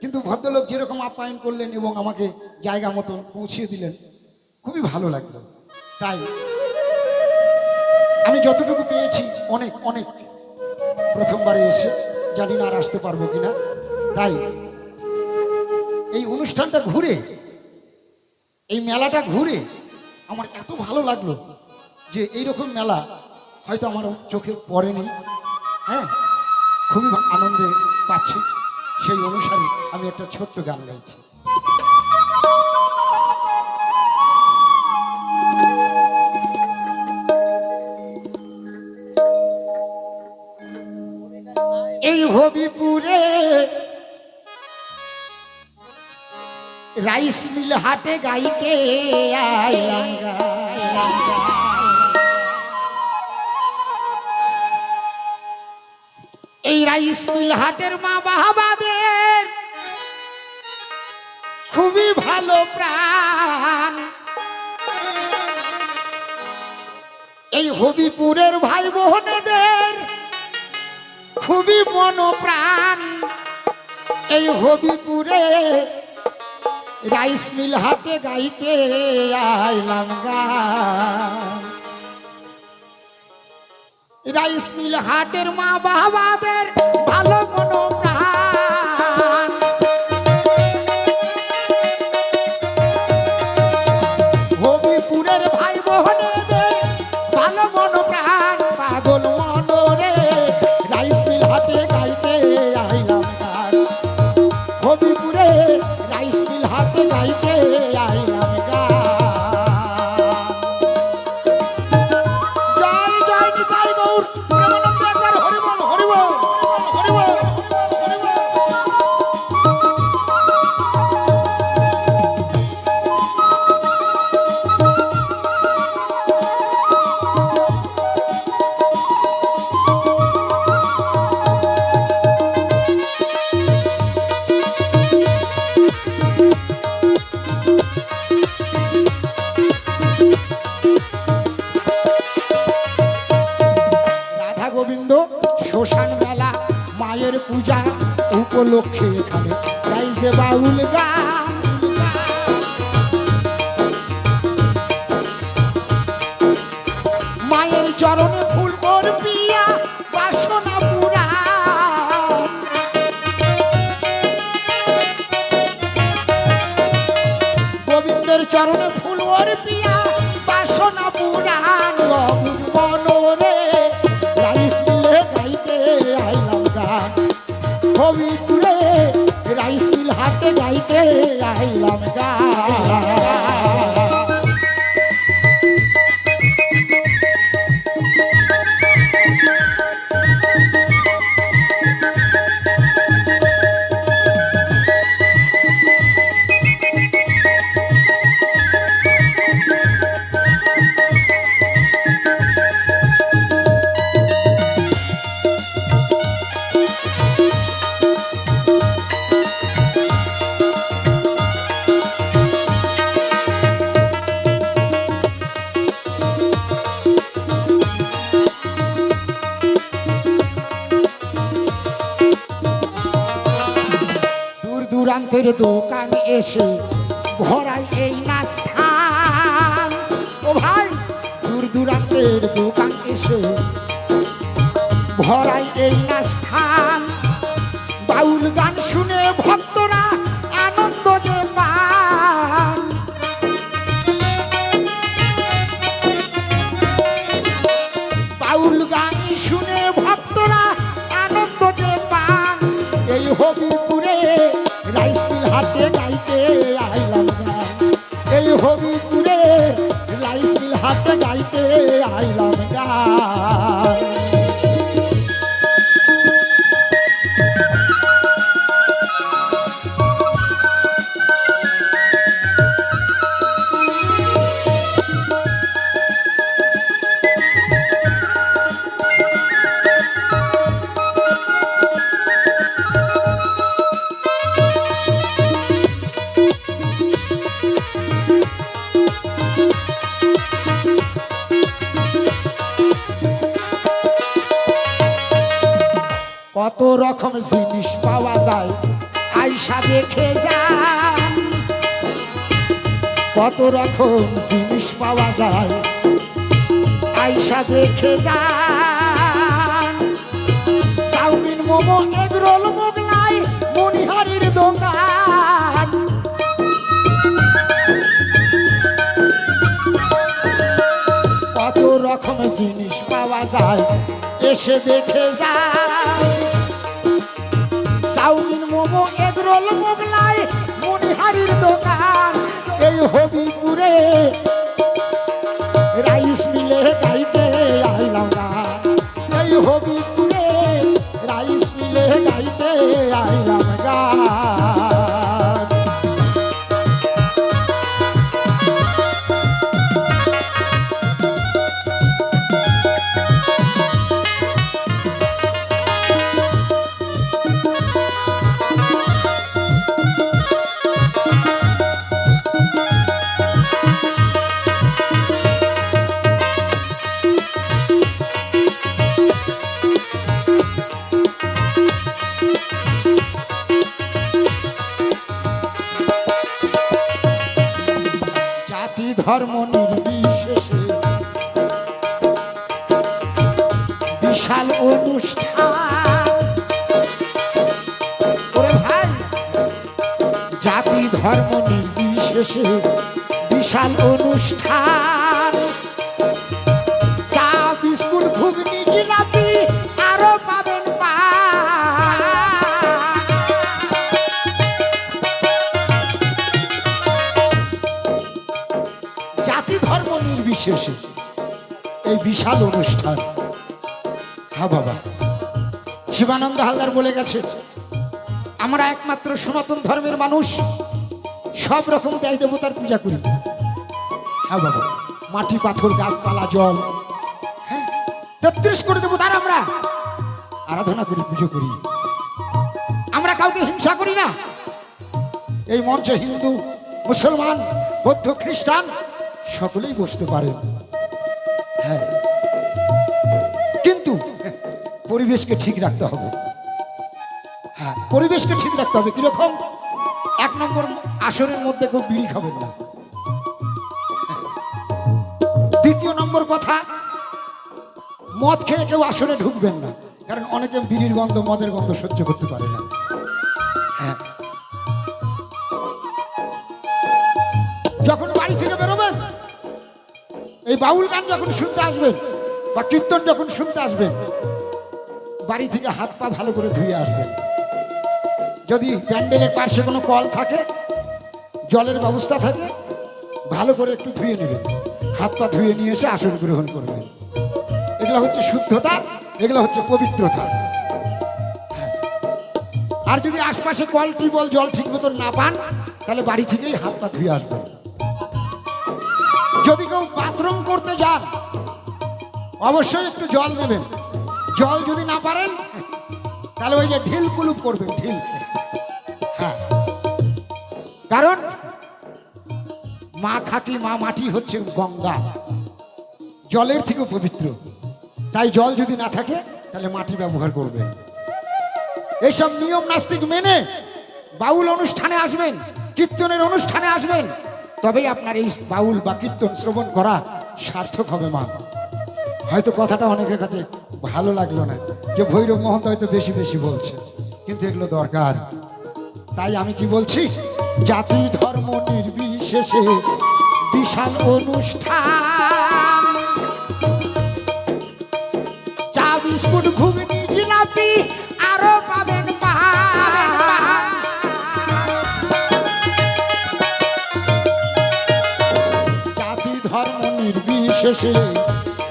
কিন্তু ভদ্রলোক যেরকম আপ্যায়ন করলেন এবং আমাকে জায়গা মতন পৌঁছিয়ে দিলেন, খুবই ভালো লাগলো। তাই আমি যতটুকু পেয়েছি অনেক অনেক, প্রথমবারে এসে জানি না আর আসতে পারবো কিনা। তাই এই অনুষ্ঠানটা ঘুরে, এই মেলাটা ঘুরে আমার এত ভালো লাগলো যে এইরকম মেলা হয়তো আমার চোখে পড়েনি। হ্যাঁ, খুবই আনন্দে পাচ্ছি। সেই অনুসারে আমি একটা ছোট্ট গান গাইছি। এই হবিপুরে রাইস মিল হাটে গাইতে আইলাম, এই রাইস মিল হাটের মা বাবাদের খুবই ভালো প্রাণ। এই হবিপুরের ভাই বোনেদের খুবই মনোপ্রাণ। এই হবিপুরে রাইস মিল হাটে গাইতে আইলাম গান। রাইস মিল হাটের মা বাবাদের ভালো মনোপ্রাণ। হবিপুরের ভাই বোনেদের ভালো মনোপ্রাণ। পাগল মনরে রাইস মিল হাটে গাইতে আইলাম গান। হবিপুরে রাইস মিল হাটে গাইতে আইলাম গান। জয় জয় নিতাই গৌর প্রেমানন্দ একবার হরি বল হরি বল হরি বল হরি বল। রাধা গোবিন্দ শ্মশান মেলা মায়ের পূজা উপলক্ষে এখানে গাই যে বাউল গান। মায়ের চরণে ফুল অর্পিয়া বাসনা পুরা। গোবিন্দের চরণে ফুল অর্পিয়া বাসনা পুরাণ। অবুঝ মনরে রাইস মিলে গাইতে আইলাম গান। হবিপুরে রাইস মিল হাটে গাইতে আইলাম গান। দূর দূরান্তের দোকান এসে ভরাই এই নাস্তান। ও ভাই দূর দূরান্তের দোকান এসে ভরাই এই নাস্তান। বাউল গান শুনে ভক্তরা আনন্দ যে পান। বাউল গান শুনে ভক্তরা আনন্দ যে পান। এই হবিপুরে রাইস মিল হাটে গাইতে আইলাম গান। এই হবিপুরে রাইস মিল হাটে গাইতে আইলাম গান। কত রকম জিনিস পাওয়া যায় আইসা দেখে যান। কত রকম জিনিস পাওয়া যায় আইসা দেখে যান। চাউমিন মোমো এগরোল মোগলাই মনিহারির দোকান। কত রকম জিনিস পাওয়া যায় এসে দেখে যান। চাউমিন মোমো এগরোল মোগলাই মনিহারির দোকান। এই হবিপুরে রাইস মিলে গাইতে আইলাম গান। এই হবিপুরে রাইস মিলে গাইতে আইলাম গান। ধর্ম নির্বিশেষে বিশাল অনুষ্ঠান। ওরে ভাই, জাতি ধর্ম নির্বিশেষে বিশাল অনুষ্ঠান। চা বিস্কুট ঘুগনি জিলাপি আরো পাবেন পান। জাতি ধর্ম নির্বিশেষে এই বিশাল অনুষ্ঠান। হ্যাঁ বাবা, শিবানন্দ হালদার বলে গেছে, আমরা একমাত্র সনাতন ধর্মের মানুষ, সব রকম দেয় দেবতার পূজা করি। হ্যাঁ বাবা, মাটি পাথর গাছপালা জল, হ্যাঁ ৩৩ করে দেবতার আমরা আরাধনা করি, পুজো করি। আমরা কাউকে হিংসা করি না। এই মঞ্চে হিন্দু, মুসলমান, বৌদ্ধ, খ্রিস্টান সকলেই বসতে পারেন। হ্যাঁ, কিন্তু পরিবেশকে ঠিক রাখতে হবে। হ্যাঁ, পরিবেশকে ঠিক রাখতে হবে। কিরকম? ১ নম্বর, আসনের মধ্যে কেউ বিড়ি খাবেন না। দ্বিতীয় নম্বর কথা, মদ খেয়ে কেউ আসনে ঢুকবেন না, কারণ অনেকে বিড়ির গন্ধ, মদের গন্ধ সহ্য করতে পারে না। হ্যাঁ, যখন বাড়ি থেকে বেরোবেন, এই বাউল গান যখন শুনতে আসবেন বা কীর্তন যখন শুনতে আসবেন, বাড়ি থেকে হাত পা ভালো করে ধুয়ে আসবেন। যদি প্যান্ডেলের পাশে কোনো কল থাকে, জলের ব্যবস্থা থাকে, ভালো করে একটু ধুয়ে নেবেন, হাত পা ধুয়ে নিয়ে এসে আসন গ্রহণ করবেন। এগুলো হচ্ছে শুদ্ধতা, এগুলো হচ্ছে পবিত্রতা। আর যদি আশপাশে কল, টিউবওয়েল জল ঠিক মতন না পান, তাহলে বাড়ি থেকেই হাত পা ধুয়ে আসবেন। যদি কেউ বাথরুম করতে যান, অবশ্যই একটু জল নেবেন। জল যদি না পারেন, তাহলে ওই যে ঢিল কুলুপ করবেন, ঢিল। হ্যাঁ, কারণ মা খাকি, মা মাটি হচ্ছে গঙ্গা, জলের থেকেও পবিত্র। তাই জল যদি না থাকে, তাহলে মাটি ব্যবহার করবেন। এইসব নিয়ম নাস্তিক মেনে বাউল অনুষ্ঠানে আসবেন, কীর্তনের অনুষ্ঠানে আসবেন, তবেই আপনার এই বাউল বা কীর্তন শ্রবণ করা সার্থক হবে। মা, হয়তো কথাটা অনেকের কাছে ভালো লাগলো না, যে ভৈরব মহন্ত হয়তো বেশি বেশি বলছে, কিন্তু এগুলো দরকার। তাই আমি কি বলছি, জাতি ধর্ম নির্বিশেষে বিশাল অনুষ্ঠান। চা বিস্কুট ঘুগনি জিলাপি আরো পাবেন পান। জাতি ধর্ম নির্বিশেষে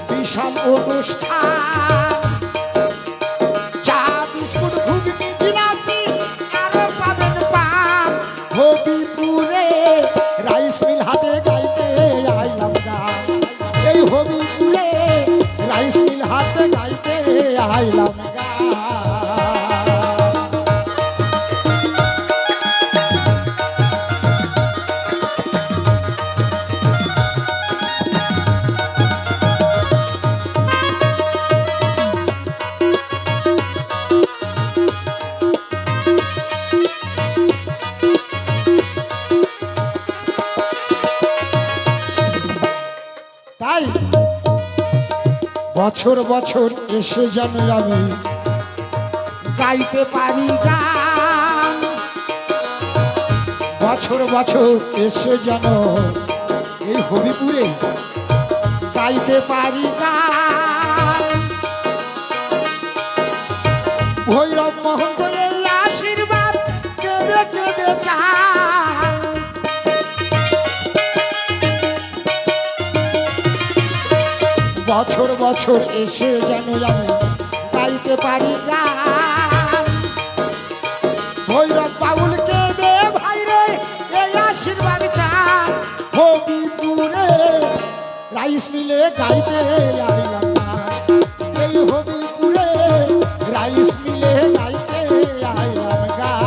বিশাল অনুষ্ঠান। চা বিস্কুট ঘুগনি জিলাপি আরো পাবেন পান। হবিপুরে রাইস মিল হাটে গাইতে আইলাম গান। এই হবিপুরে রাইস মিল হাটে গাইতে আইলাম গান। তাই বছর বছর এসে যেন আমি গাইতে পারি গান। বছর বছর এসে যেন এই হবিপুরে গাইতে পারি গান। ভৈরব মহন্ত এই আশীর্বাদ কেঁদে কেঁদে চান। বছর বছর এসে যেন আমি গাইতে পারি গান। ভৈরব বাউলকে দে ভাই রে এই আশীর্বাদ চান। হবিপুরে রাইস মিলে গাইতে আইলাম গান। এই হবিপুরে রাইস মিলে গাইতে আইলাম গান।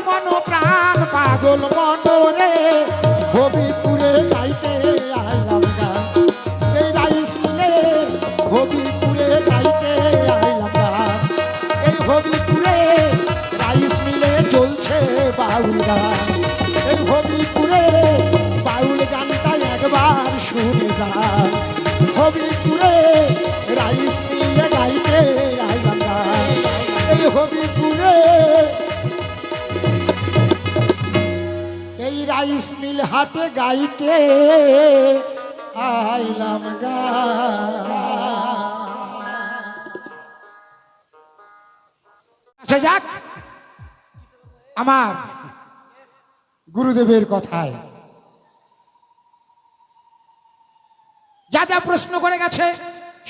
মন প্রাণ পাগল মন রে, হবিপুরে গাইতে আইলাম গান। এই রাইস মিলে হবিপুরে গাইতে আইলাম গান। এই হবিপুরে রাইস মিলে চলছে বাউল গান। এই হবিপুরে বাউল গানটা একবার শুনে যান। হবিপুরে রাইস মিলে গাইতে আইলাম গান। এই হবিপুরে এই রাইস মিল হাটে গাইতে আইলাম গান। আসা যাক আমার গুরুদেবের কথায়। যা যা প্রশ্ন করে গেছে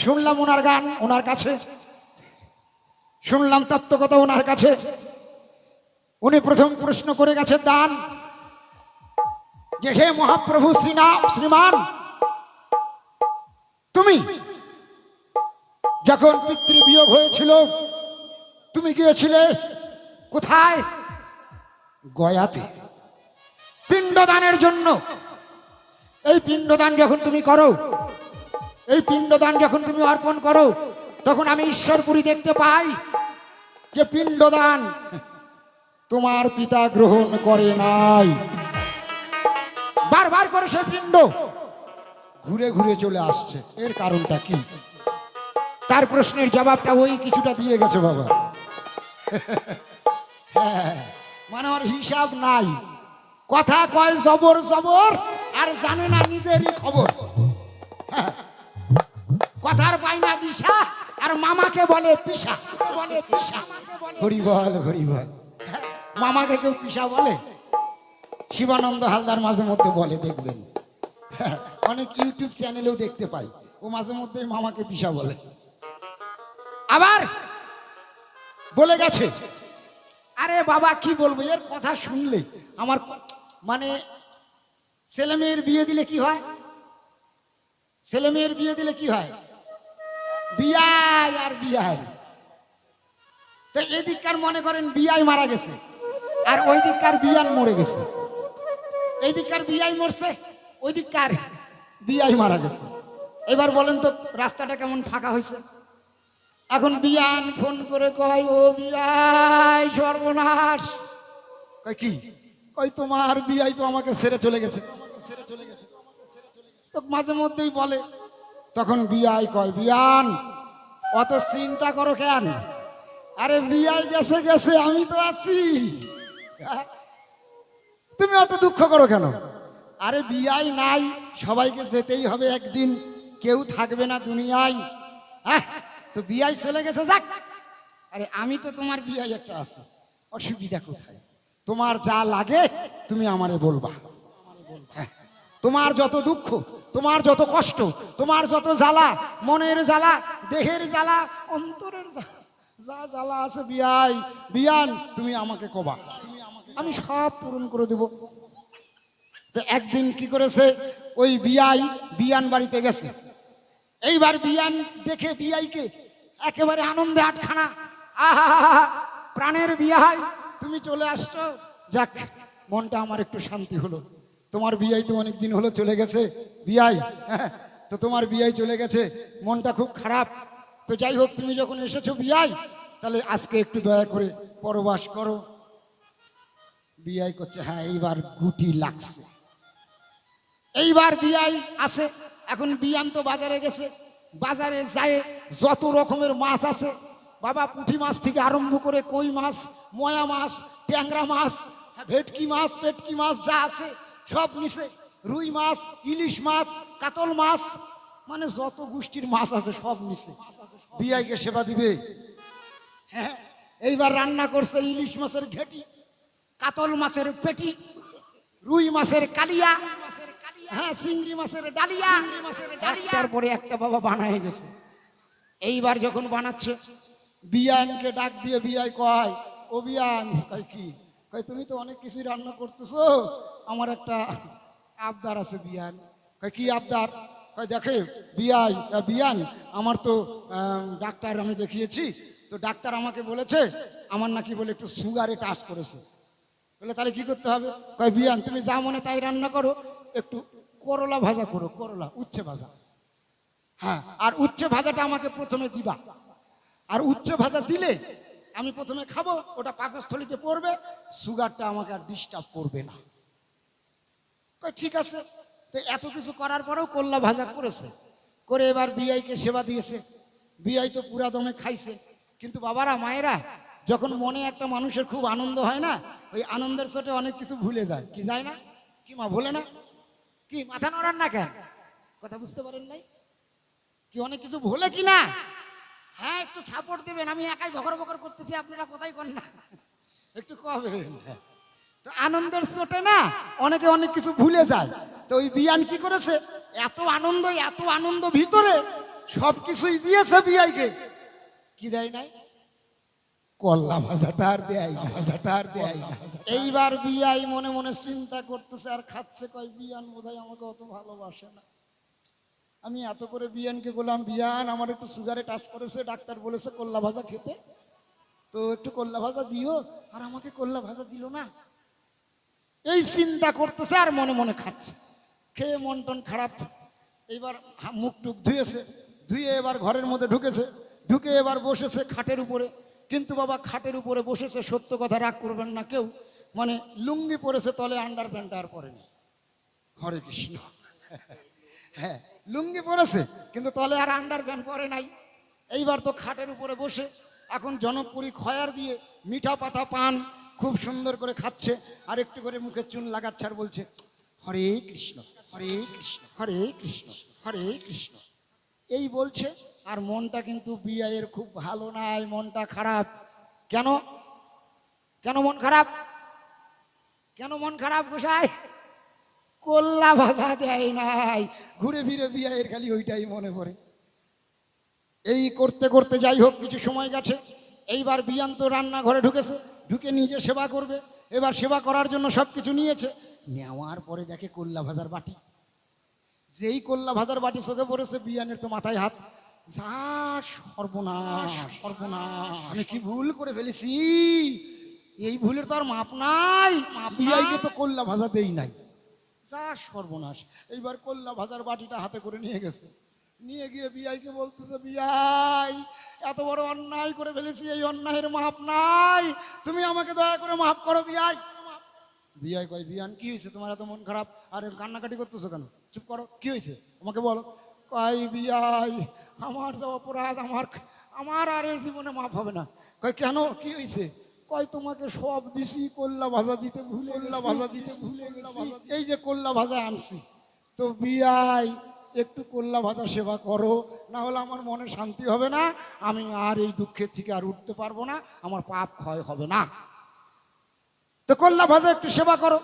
শুনলাম ওনার গান ওনার কাছে, শুনলাম তত্ত্বকথা ওনার কাছে। উনি প্রথম প্রশ্ন করে গেছে দান, যে হে মহাপ্রভু শ্রীমান, তুমি যখন পিতৃবিয়োগ হয়েছিল তুমি গিয়েছিলে কোথায়? গয়াতে পিণ্ডদানের জন্য। এই পিণ্ডদান যখন তুমি করো, এই পিণ্ডদান যখন তুমি অর্পণ করো, তখন আমি ঈশ্বরপুরী দেখতে পাই যে পিণ্ডদান তোমার পিতা গ্রহণ করে নাই। বারবার করে সে পিণ্ড ঘুরে ঘুরে চলে আসছে। এর কারণটা কি? তার প্রশ্নের জবাবটা ওই কিছুটা দিয়ে গেছে বাবা। হ্যাঁ, মানে ওর হিসাব নাই, কথা কয় জবর জবর আর জানে না নিজেরই খবর। হ্যাঁ, কথার পাইনা দিশা আর মামাকে বলে পিসা, বলে পিসা। হরি বল হরি বল। মামাকে কেউ পিসা বলে? শিবানন্দ হালদার মাঝে মধ্যে বলে, দেখবেন অনেক ইউটিউব চ্যানেলেও দেখতে পাই, ও মাঝে মধ্যে মামাকে পিসা বলে। আবার বলে গেছে, আরে বাবা কি বলবো, এর কথা শুনলে আমার মানে ছেলে মেয়ের বিয়ে দিলে কি হয়? ছেলে মেয়ের বিয়ে দিলে কি হয়? বিয়াই আর বিয়াই। তো এদিককার মনে করেন বিয়াই মারা গেছে, আর ওই দিককার বিয়ান মরে গেছে। এই দিককার বিয়াই মরছে, ওই দিককার বিয়াই মারা গেছে। এবার বলেন তো রাস্তাটা কেমন ফাঁকা হয়েছে? এখন বিয়ান ফোন করে কয়, ও বিয়াই সর্বনাশ। কয় কি? কয় তোমার বিয়াই তো আমাকে ছেড়ে চলে গেছে। তো মাঝে মধ্যেই বলে, তখন বিয়াই কয়, বিয়ান অত চিন্তা করো কেন? আরে বিয়াই গেছে গেছে, আমি তো আছি, তুমি অত দুঃখ করো কেন? আরে বিয়াই নাই, সবাইকে যেতেই হবে একদিন, কেউ থাকবে না দুনিয়ায়। হ্যাঁ, তো বিয়াই চলে গেছে যাক। আরে আমি তো তোমার বিয়াই একটা আছে, অসুবিধা কোথায়? তোমার যা লাগে তুমি আমারে বলবা। হ্যাঁ, তোমার যত দুঃখ, তোমার যত কষ্ট, তোমার যত জ্বালা, মনের জ্বালা, দেহের জ্বালা, অন্তরের যা জ্বালা আছে বিয়াই বিয়ান তুমি আমাকে কবা, আমি সব পূরণ করে দেব। তো একদিন কি করেছে, ওই বিয়াই বিয়ান বাড়িতে গেছে। এইবার বিয়ান দেখে বিয়াইকে একেবারে আনন্দে আটখানা, আহা প্রাণের বিয়াই তুমি চলে আসছো, যাক মনটা আমার একটু শান্তি হলো। তোমার বিয়াই তো অনেক দিন হলো চলে গেছে বিয়াই, তো তোমার বিয়াই চলে গেছে, মনটা খুব খারাপ। তো যাই হোক, তুমি যখন এসেছো বিয়াই, তাহলে আজকে একটু দয়া করে পরবাস করো। বিয়াই করছে, হ্যাঁ এইবার গুটি লাগছে। এইবার বিয়াই আছে, এখন বিয়ান তো বাজারে গেছে, বাজারে যায় যত রকমের মাছ আছে বাবা, পুঁটি মাছ থেকে আরম্ভ করে কই মাছ, ময়া মাছ, ট্যাংরা মাছ, ভেটকি মাছ, পেটকি মাছ যা আছে সব নিছে। রুই মাছ, ইলিশ মাছ, কাতল মাছ, মানে যত গোষ্ঠীর মাছ আছে সব নিছে। বিয়াইকে সেবা দিবে। হ্যাঁ, এইবার রান্না করছে ইলিশ মাছের ঘেটি, কাতল মাছের পেটি, রুই মাছের কালিয়া, হ্যাঁ চিংড়ি মাছের ডালিয়া, তারপরে একটা বাবা বানায় গেছে। এইবার যখন বানাচ্ছে, বিয়ানকে ডাক দিয়ে বিয়াই কয়, ও বিয়ান। কয় কি? কয় তুমি তো অনেক কিছু রান্না করতেছো, আমার একটা আবদার আছে। বিয়ান কয় কি আবদার? কয় দেখে বিয়াই বিয়ান, আমার তো ডাক্তার আমি দেখিয়েছি, তো ডাক্তার আমাকে বলেছে আমার নাকি বলে একটু সুগারে টাচ করেছে। বলে তাহলে কি করতে হবে? কয় বিয়ান তুমি যা মনে তাই রান্না করো, একটু করলা ভাজা করো, করলা উচ্ছে ভাজা। হ্যাঁ, আর উচ্ছে ভাজাটা আমাকে প্রথমে দিবা। আর উচ্ছে ভাজা দিলে আমি প্রথমে খাবো, ওটা পাকস্থলিতে পড়বে, সুগারটা আমাকে আর ডিস্টার্ব করবে না। কয় ঠিক আছে। তো এত কিছু করার পরেও করলা ভাজা করেছে, করে এবার বিআইকে সেবা দিয়েছে। বিআই তো পুরা দমে খাইছে। কিন্তু বাবারা মায়েরা, যখন মনে একটা মানুষের খুব আনন্দ হয় না, ওই আনন্দের চোটে অনেক কিছু ভুলে যায়। কি যায় না? কি মা ভুলে না? কি মাথা নড়ান না কেন? কথা বুঝতে পারেন নাই? কি অনেক কিছু ভুলে কি না? হ্যাঁ, একটু সাপোর্ট দেবেন। আমি একাই বকর বকর করতেছি, আপনারা কোথায় করেন না, একটু কবেন। তো আনন্দের চোটে না অনেকে অনেক কিছু ভুলে যায়। তো ওই বিয়ান কি করেছে, এত আনন্দ ভিতরে সব কিছুই দিয়েছে বিআইকে। কি দেয় নাই? করলা ভাজাটা আর দেয়, ভাজাটা আর দেয়। এইবার বিআই মনে মনে চিন্তা করতেছে আর খাচ্ছে। কয় বিয়ান বোধহয় আমাকে অত ভালোবাসে না। আমি এত করে বিয়ানকে বললাম, বিয়ান আমার একটু সুগারে টাচ করেছে, ডাক্তার বলেছে করলা ভাজা খেতে, তো একটু করলা ভাজা দিও, আর আমাকে করলা ভাজা দিল না। এই চিন্তা করতেছে আর মনে মনে খাচ্ছে। খেয়ে মন টন খারাপ। এইবার মুখ টুক ধুয়েছে, ধুয়ে এবার ঘরের মধ্যে ঢুকেছে, ঢুকে এবার বসেছে খাটের উপরে। কিন্তু বাবা খাটের উপরে বসেছে, সত্য কথা রাগ করবেন না কেউ, মানে লুঙ্গি পরেছে, তলে আন্ডার প্যান্ট আর পরেনি। হরে কৃষ্ণ। হ্যাঁ, লুঙ্গি পরেছে কিন্তু তলে আর আন্ডার প্যান্ট পরে নাই। এইবার তো খাটের উপরে বসে এখন জনকপুরি খয়ার দিয়ে মিঠা পাতা পান খুব সুন্দর করে খাচ্ছে, আর একটু করে মুখে চুন লাগাচ্ছে, আর বলছে হরে কৃষ্ণ হরে কৃষ্ণ হরে কৃষ্ণ হরে কৃষ্ণ। এই বলছে, আর মনটা কিন্তু বিআইয়ের খুব ভালো নাই, মনটা খারাপ। কেন? কেন মন খারাপ? কেন মন খারাপ গোসাই? করলা ভাজা দেয় নাই। ঘুরে ফিরে বিআইয়ের খালি ওইটাই মনে পড়ে। এই করতে করতে যাই হোক কিছু সময় গেছে। এইবার বিয়ান তো রান্নাঘরে ঢুকেছে, ঢুকে নিজে সেবা করবে। এবার সেবা করার জন্য সব কিছু নিয়েছে, নেওয়ার পরে দেখে করলা ভাজার বাটি। যেই করলা ভাজার বাটি চোখে পড়েছে, বিয়ানের তো মাথায় হাত। যা সর্বনাশ, সর্বনাশ, আমি কি ভুল করে ফেলেছি? এই ভুলের তো আর মাপ নাই। বিআইকে তো করলা ভাজা দেই নাই, যা সর্বনাশ। এইবার করলা ভাজার বাটিটা হাতে করে নিয়ে গেছে, নিয়ে গিয়ে বিআইকে বলতেছে, বিআই এত বড় অন্যায় করে ফেলেছি, এই অন্যায়ের মাপ নাই, তুমি আমাকে দয়া করে মাফ করো বিআই। বিআই কয়, বিয়ান কি হয়েছে তোমার এত মন খারাপ আর কান্নাকাটি করতেছো কেন? চুপ করো, কি হয়েছে আমাকে বলো। কয়, বিআই আমার যা অপরাধ, আমার আর এর জীবনে মাফ হবে না। কয় কেন, কি হয়েছে? কয় তোমাকে সব দিছি, করলা ভাজা দিতে ভুলে, করলা ভাজা দিতে ভুলে গেছি, এই যে করলা ভাজা আনছি, তো বিআই একটু করলা ভাজা সেবা করো, না হলে আমার মনে শান্তি হবে না, আমি আর এই দুঃখের থেকে আর উঠতে পারবো না, আমার পাপ ক্ষয় হবে না, তো করলা ভাজা একটু সেবা করো।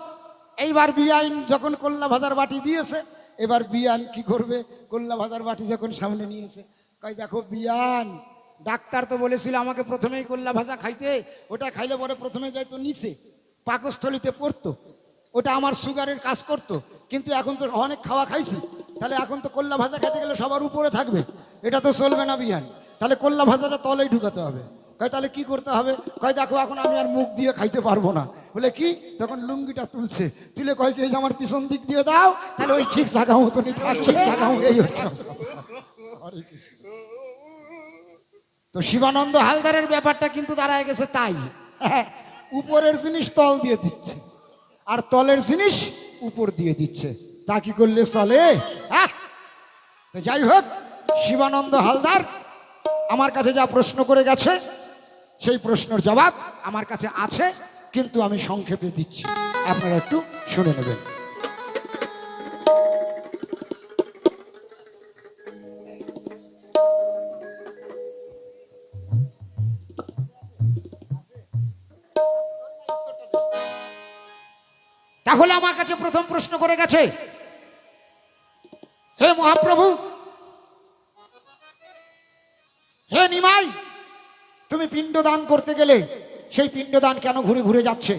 এইবার বিআইন যখন করলা ভাজার বাটি দিয়েছে, এবার বিয়ান কি করবে? করলা ভাজার বাটি যখন সামনে নিয়েছে, কই দেখো বিয়ান, ডাক্তার তো বলেছিল আমাকে প্রথমেই করলা ভাজা খাইতে, ওটা খাইলে পরে প্রথমে যাইতো নিচে পাকস্থলিতে পড়তো, ওটা আমার সুগারের কাজ করতো, কিন্তু এখন তো অনেক খাওয়া খাইছি, তাহলে এখন তো করলা ভাজা খেতে গেলে সবার উপরে থাকবে, এটা তো চলবে না বিয়ান, তাহলে করলা ভাজাটা তলেই ঢুকাতে হবে। কয় তাহলে কি করতে হবে? কয় দেখো এখন আমি আর মুখ দিয়ে খাইতে পারবো না। বলে কি? তখন লুঙ্গিটা তুলছে, তুলে কয় যে আমার পিছন দিক দিয়ে দাও, তাহলে ওই ঠিক জায়গা মতনই ঠিক জায়গা। এই হচ্ছে তো শিবানন্দ হালদারের ব্যাপারটা কিন্তু দাঁড়ায় গেছে তাই, উপরের জিনিস তল দিয়ে দিচ্ছে আর তলের জিনিস উপর দিয়ে দিচ্ছে, তা কি করলে চলে? তো যাই হোক, শিবানন্দ হালদার আমার কাছে যা প্রশ্ন করে গেছে, সেই প্রশ্নের জবাব আমার কাছে আছে, কিন্তু আমি সংক্ষেপে দিচ্ছি, আপনারা একটু শুনে নেবেন। তাহলে আমার কাছে প্রথম প্রশ্ন করে গেছে, হে মহাপ্রভু, হে নিমাই, তুমি পিণ্ডদান করতে গেলে সেই পিণ্ডদান কেন ঘুরে ঘুরে যাচ্ছে?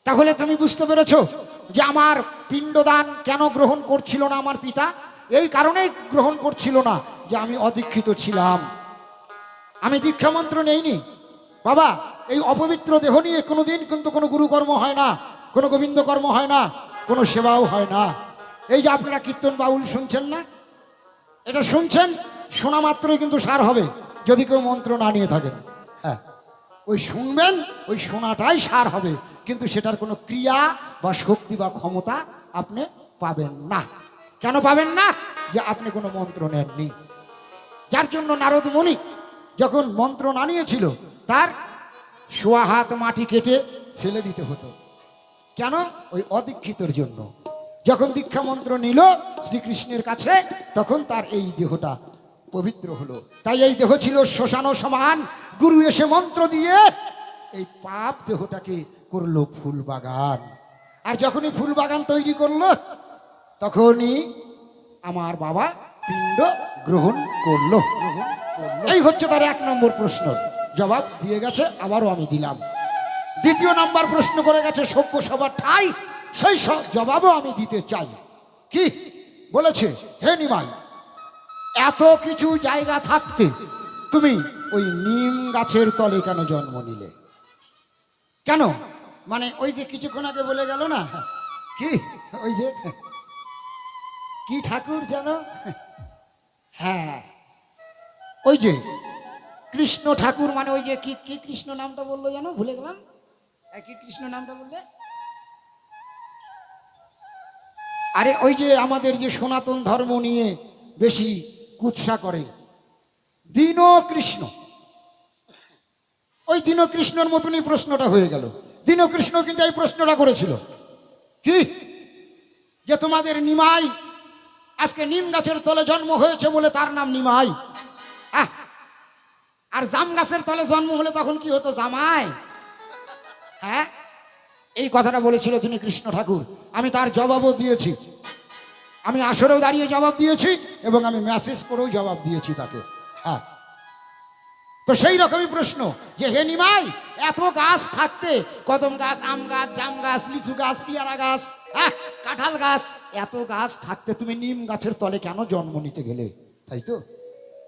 তাহলে তুমি বুঝতে পেরেছো যে আমার পিণ্ডদান কেন গ্রহণ করছিল না আমার পিতা? এই কারণেই গ্রহণ করছিল না যে আমি অদীক্ষিত ছিলাম, আমি দীক্ষা মন্ত্র নেইনি। বাবা, এই অপবিত্র দেহ নিয়ে কোনোদিন কিন্তু কোনো গুরুকর্ম হয় না, কোনো গোবিন্দ কর্ম হয় না, কোনো সেবাও হয় না। এই যে আপনারা কীর্তন বাউল শুনছেন না, এটা শুনছেন, শোনা মাত্রই কিন্তু সার হবে যদি কেউ মন্ত্র না নিয়ে থাকেন। হ্যাঁ, ওই শুনবেন, ওই শোনাটাই সার হবে, কিন্তু সেটার কোনো ক্রিয়া বা শক্তি বা ক্ষমতা আপনি পাবেন না। কেন পাবেন না? যে আপনি কোনো মন্ত্র নেননি। যার জন্য নারদ মুনি যখন মন্ত্র না নিয়েছিল, তার সোয়া হাত মাটি কেটে ফেলে দিতে হতো। কেন? ওই অদীক্ষিতর জন্য। যখন দীক্ষা মন্ত্র নিল শ্রীকৃষ্ণের কাছে, তখন তার এই দেহটা পবিত্র হলো। তাই এই দেহ ছিল শ্মশান সমান, গুরু এসে মন্ত্র দিয়ে এই পাপ দেহটাকে করলো ফুল বাগান। আর যখনই ফুল বাগান তৈরি করলো, তখনই আমার বাবা পিণ্ড গ্রহণ করলো। এই হচ্ছে তার 1 নম্বর প্রশ্ন, জবাব দিয়ে গেছে, আবারও আমি দিলাম। 2 নম্বর প্রশ্ন করে গেছে সভ্য সবার ঠাই, সেই জবাবও আমি দিতে চাই। কি বলেছে? হে নিমাই, এত কিছু জায়গা থাকতে তুমি ওই নিম গাছের তলে কেন জন্ম নিলে? কেন? মানে ওই যে কিছুক্ষণ আগে বলে গেল না, কি ওই যে কি ঠাকুর যেন, হ্যাঁ ওই যে কৃষ্ণ ঠাকুর, মানে ওই যে কি কি কৃষ্ণ নামটা বললো যেন, ভুলে গেলাম। কি কৃষ্ণ নামটা বললে? আরে ওই যে আমাদের যে সনাতন ধর্ম নিয়ে বেশি কুৎসা করে, দীন কৃষ্ণ। ওই দীন কৃষ্ণর মতনই প্রশ্নটা হয়ে গেল। দীন কৃষ্ণ কিন্তু এই প্রশ্নটা করেছিল, কি যে তোমাদের নিমাই আজকে নিম গাছের তলে জন্ম হয়েছে বলে তার নাম নিমাই। আর জাম গাছের তলে জন্ম হলে তখন কি হতো? জামাই। হ্যাঁ, এই কথাটা বলেছিল তিনি কৃষ্ণ ঠাকুর। আমি তার জবাবও দিয়েছি, আমি আসরেও দাঁড়িয়ে জবাব দিয়েছি এবং আমি মেসেজ করেও জবাব দিয়েছি তাকে। হ্যাঁ, তো সেই রকমই প্রশ্ন যে হে নিমাই, এত গাছ থাকতে, কদম গাছ, আম গাছ, জাম গাছ, লিচু গাছ, পেয়ারা গাছ, কাঁঠাল গাছ, এত গাছ থাকতে তুমি নিম গাছের তলে কেন জন্ম নিতে গেলে? তাই তো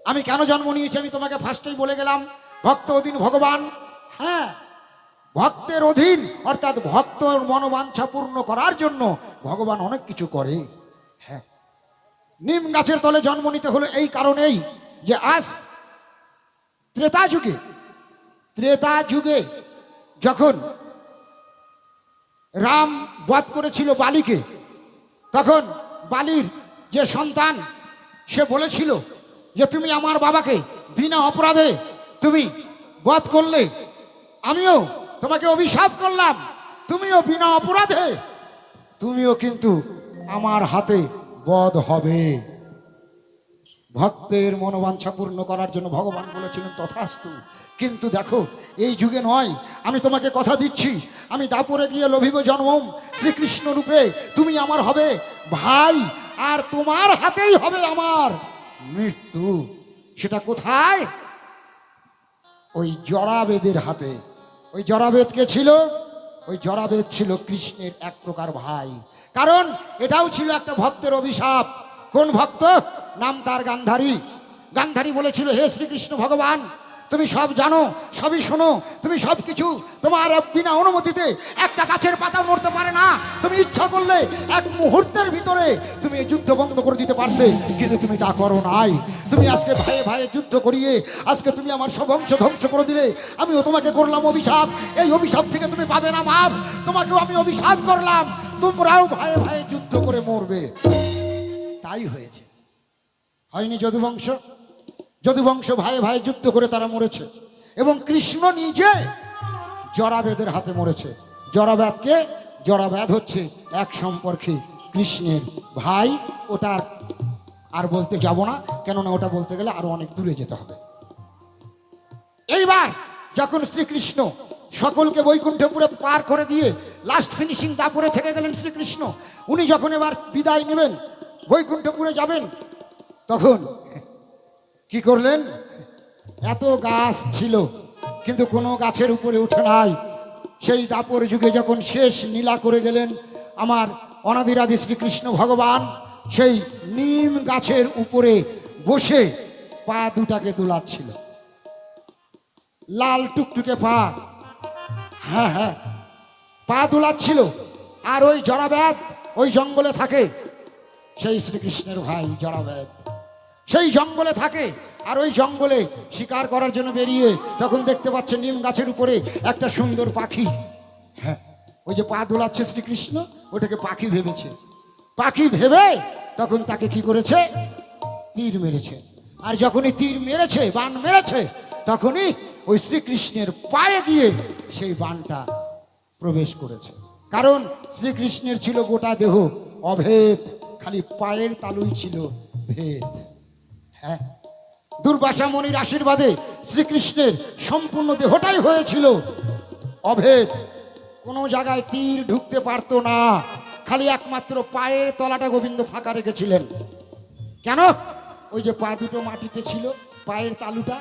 আমি কেন জন্ম নিয়েছি আমি তোমাকে ফার্স্টেই বলে গেলাম। ভক্ত অধীন ভগবান। হ্যাঁ, ভক্তের অধীন, অর্থাৎ ভক্তর মনোবাঞ্ছা পূর্ণ করার জন্য ভগবান অনেক কিছু করে। হ্যাঁ, নিম গাছের তলে জন্ম নিতে হলো এই কারণেই যে আজ ত্রেতা যুগে যখন রাম বধ করেছিল বালিকে, তখন বালির যে সন্তান সে বলেছিল যে তুমি আমার বাবাকে বিনা অপরাধে তুমি বধ করলে, আমিও তোমাকে অভিশাপ করলাম, তুমিও বিনা অপরাধে তুমিও কিন্তু আমার হাতে বধ হবে। ভক্তের মনোবাঞ্ছা পূর্ণ করার জন্য ভগবান বলেছিলেন তথাস্তু। কিন্তু দেখো, এই যুগে নয়। আমি তোমাকে কথা দিচ্ছি, আমি দাপরে গিয়ে লভিব জন্মম শ্রীকৃষ্ণ রূপে, তুমি আমার হবে ভাই, আর তোমার হাতেই হবে আমার মৃত্যু। সেটা কোথায়? ওই জরাবেদের হাতে। ওই জরাবেদ কে ছিল? ওই জরাবেদ ছিল কৃষ্ণের এক প্রকার ভাই। কারণ এটাও ছিল একটা ভক্তের অভিশাপ। কোন ভক্ত? নাম তার গান্ধারী। গান্ধারী বলেছিল, হে শ্রীকৃষ্ণ ভগবান, তুমি সব জানো, সবই শোনো, তুমি সব কিছু, তোমার বিনা অনুমতিতে একটা গাছের পাতা মরতে পারে না। তুমি ইচ্ছা করলে এক মুহূর্তের ভিতরে তুমি এই যুদ্ধ বন্ধ করে দিতে পারবে, কিন্তু তুমি তা করো নাই। তুমি আজকে ভাইয়ে ভাইয়ে যুদ্ধ করিয়ে আজকে তুমি আমার সব অংশ ধ্বংস করে দিলে। আমিও তোমাকে করলাম অভিশাপ, এই অভিশাপ থেকে তুমি পাবে না মাপ। তোমাকেও আমি অভিশাপ করলাম, তোমরাও ভাইয়ে ভাইয়ে যুদ্ধ করে মরবে। তাই হয়েছে, হয়নি? যদুবংশ, যদুবংশ ভাইয়ে ভাইয়ে যুদ্ধ করে তারা মরেছে, এবং কৃষ্ণ নিজে জরাবেদের হাতে মরেছে। জরাবেদকে, জরাবেদ হচ্ছে এক সম্পর্কে কৃষ্ণের ভাই। ওটার আর বলতে যাব না, কেননা ওটা বলতে গেলে আরো অনেক দূরে যেতে হবে। এইবার যখন শ্রীকৃষ্ণ সকলকে বৈকুণ্ঠপুরে পার করে দিয়ে লাস্ট ফিনিশিং দাপরে থেকে গেলেন শ্রীকৃষ্ণ, উনি যখন এবার বিদায় নেবেন, বৈকুণ্ঠপুরে যাবেন, তখন কি করলেন? এত গাছ ছিল কিন্তু কোনো গাছের উপরে উঠে নাই। সেই দাপর যুগে যখন শেষ নীলা করে গেলেন আমার অনাদিরাদি শ্রীকৃষ্ণ ভগবান, সেই নিম গাছের উপরে বসে পা দুটাকে দোলাচ্ছিল। লাল টুকটুকে পা, হ্যাঁ হ্যাঁ, পা দোলাচ্ছিল। আর ওই জড়াব্যাধ ওই জঙ্গলে থাকে, সেই শ্রীকৃষ্ণের ভাই জড়াব্যাধ সেই জঙ্গলে থাকে। আর ওই জঙ্গলে শিকার করার জন্য বেরিয়ে তখন দেখতে পাচ্ছে নিম গাছের উপরে একটা সুন্দর পাখি। হ্যাঁ, ওই যে পা দোলাচ্ছে শ্রীকৃষ্ণ, ওটাকে পাখি ভেবেছে। পাখি ভেবে তখন তাকে কি করেছে, তীর মেরেছে। আর যখনই তীর মেরেছে, বাণ মেরেছে, তখনই ওই শ্রীকৃষ্ণের পায়ে গিয়ে সেই বাণটা প্রবেশ করেছে। কারণ শ্রীকৃষ্ণের ছিল গোটা দেহ অভেদ, খালি পায়ের তালুই ছিল ভেদ। হ্যাঁ, দুর্বাসা মুনির আশীর্বাদে শ্রীকৃষ্ণের সম্পূর্ণ দেহটাই হয়েছিল অভেদ। কোনো জায়গায় তীর ঢুকতে পারতো না, খালি একমাত্র পায়ের তলাটা গোবিন্দ ফাঁকা রেখেছিলেন। কেন? ওই যে পা দুটো মাটিতে ছিল, পায়ের তালুটা,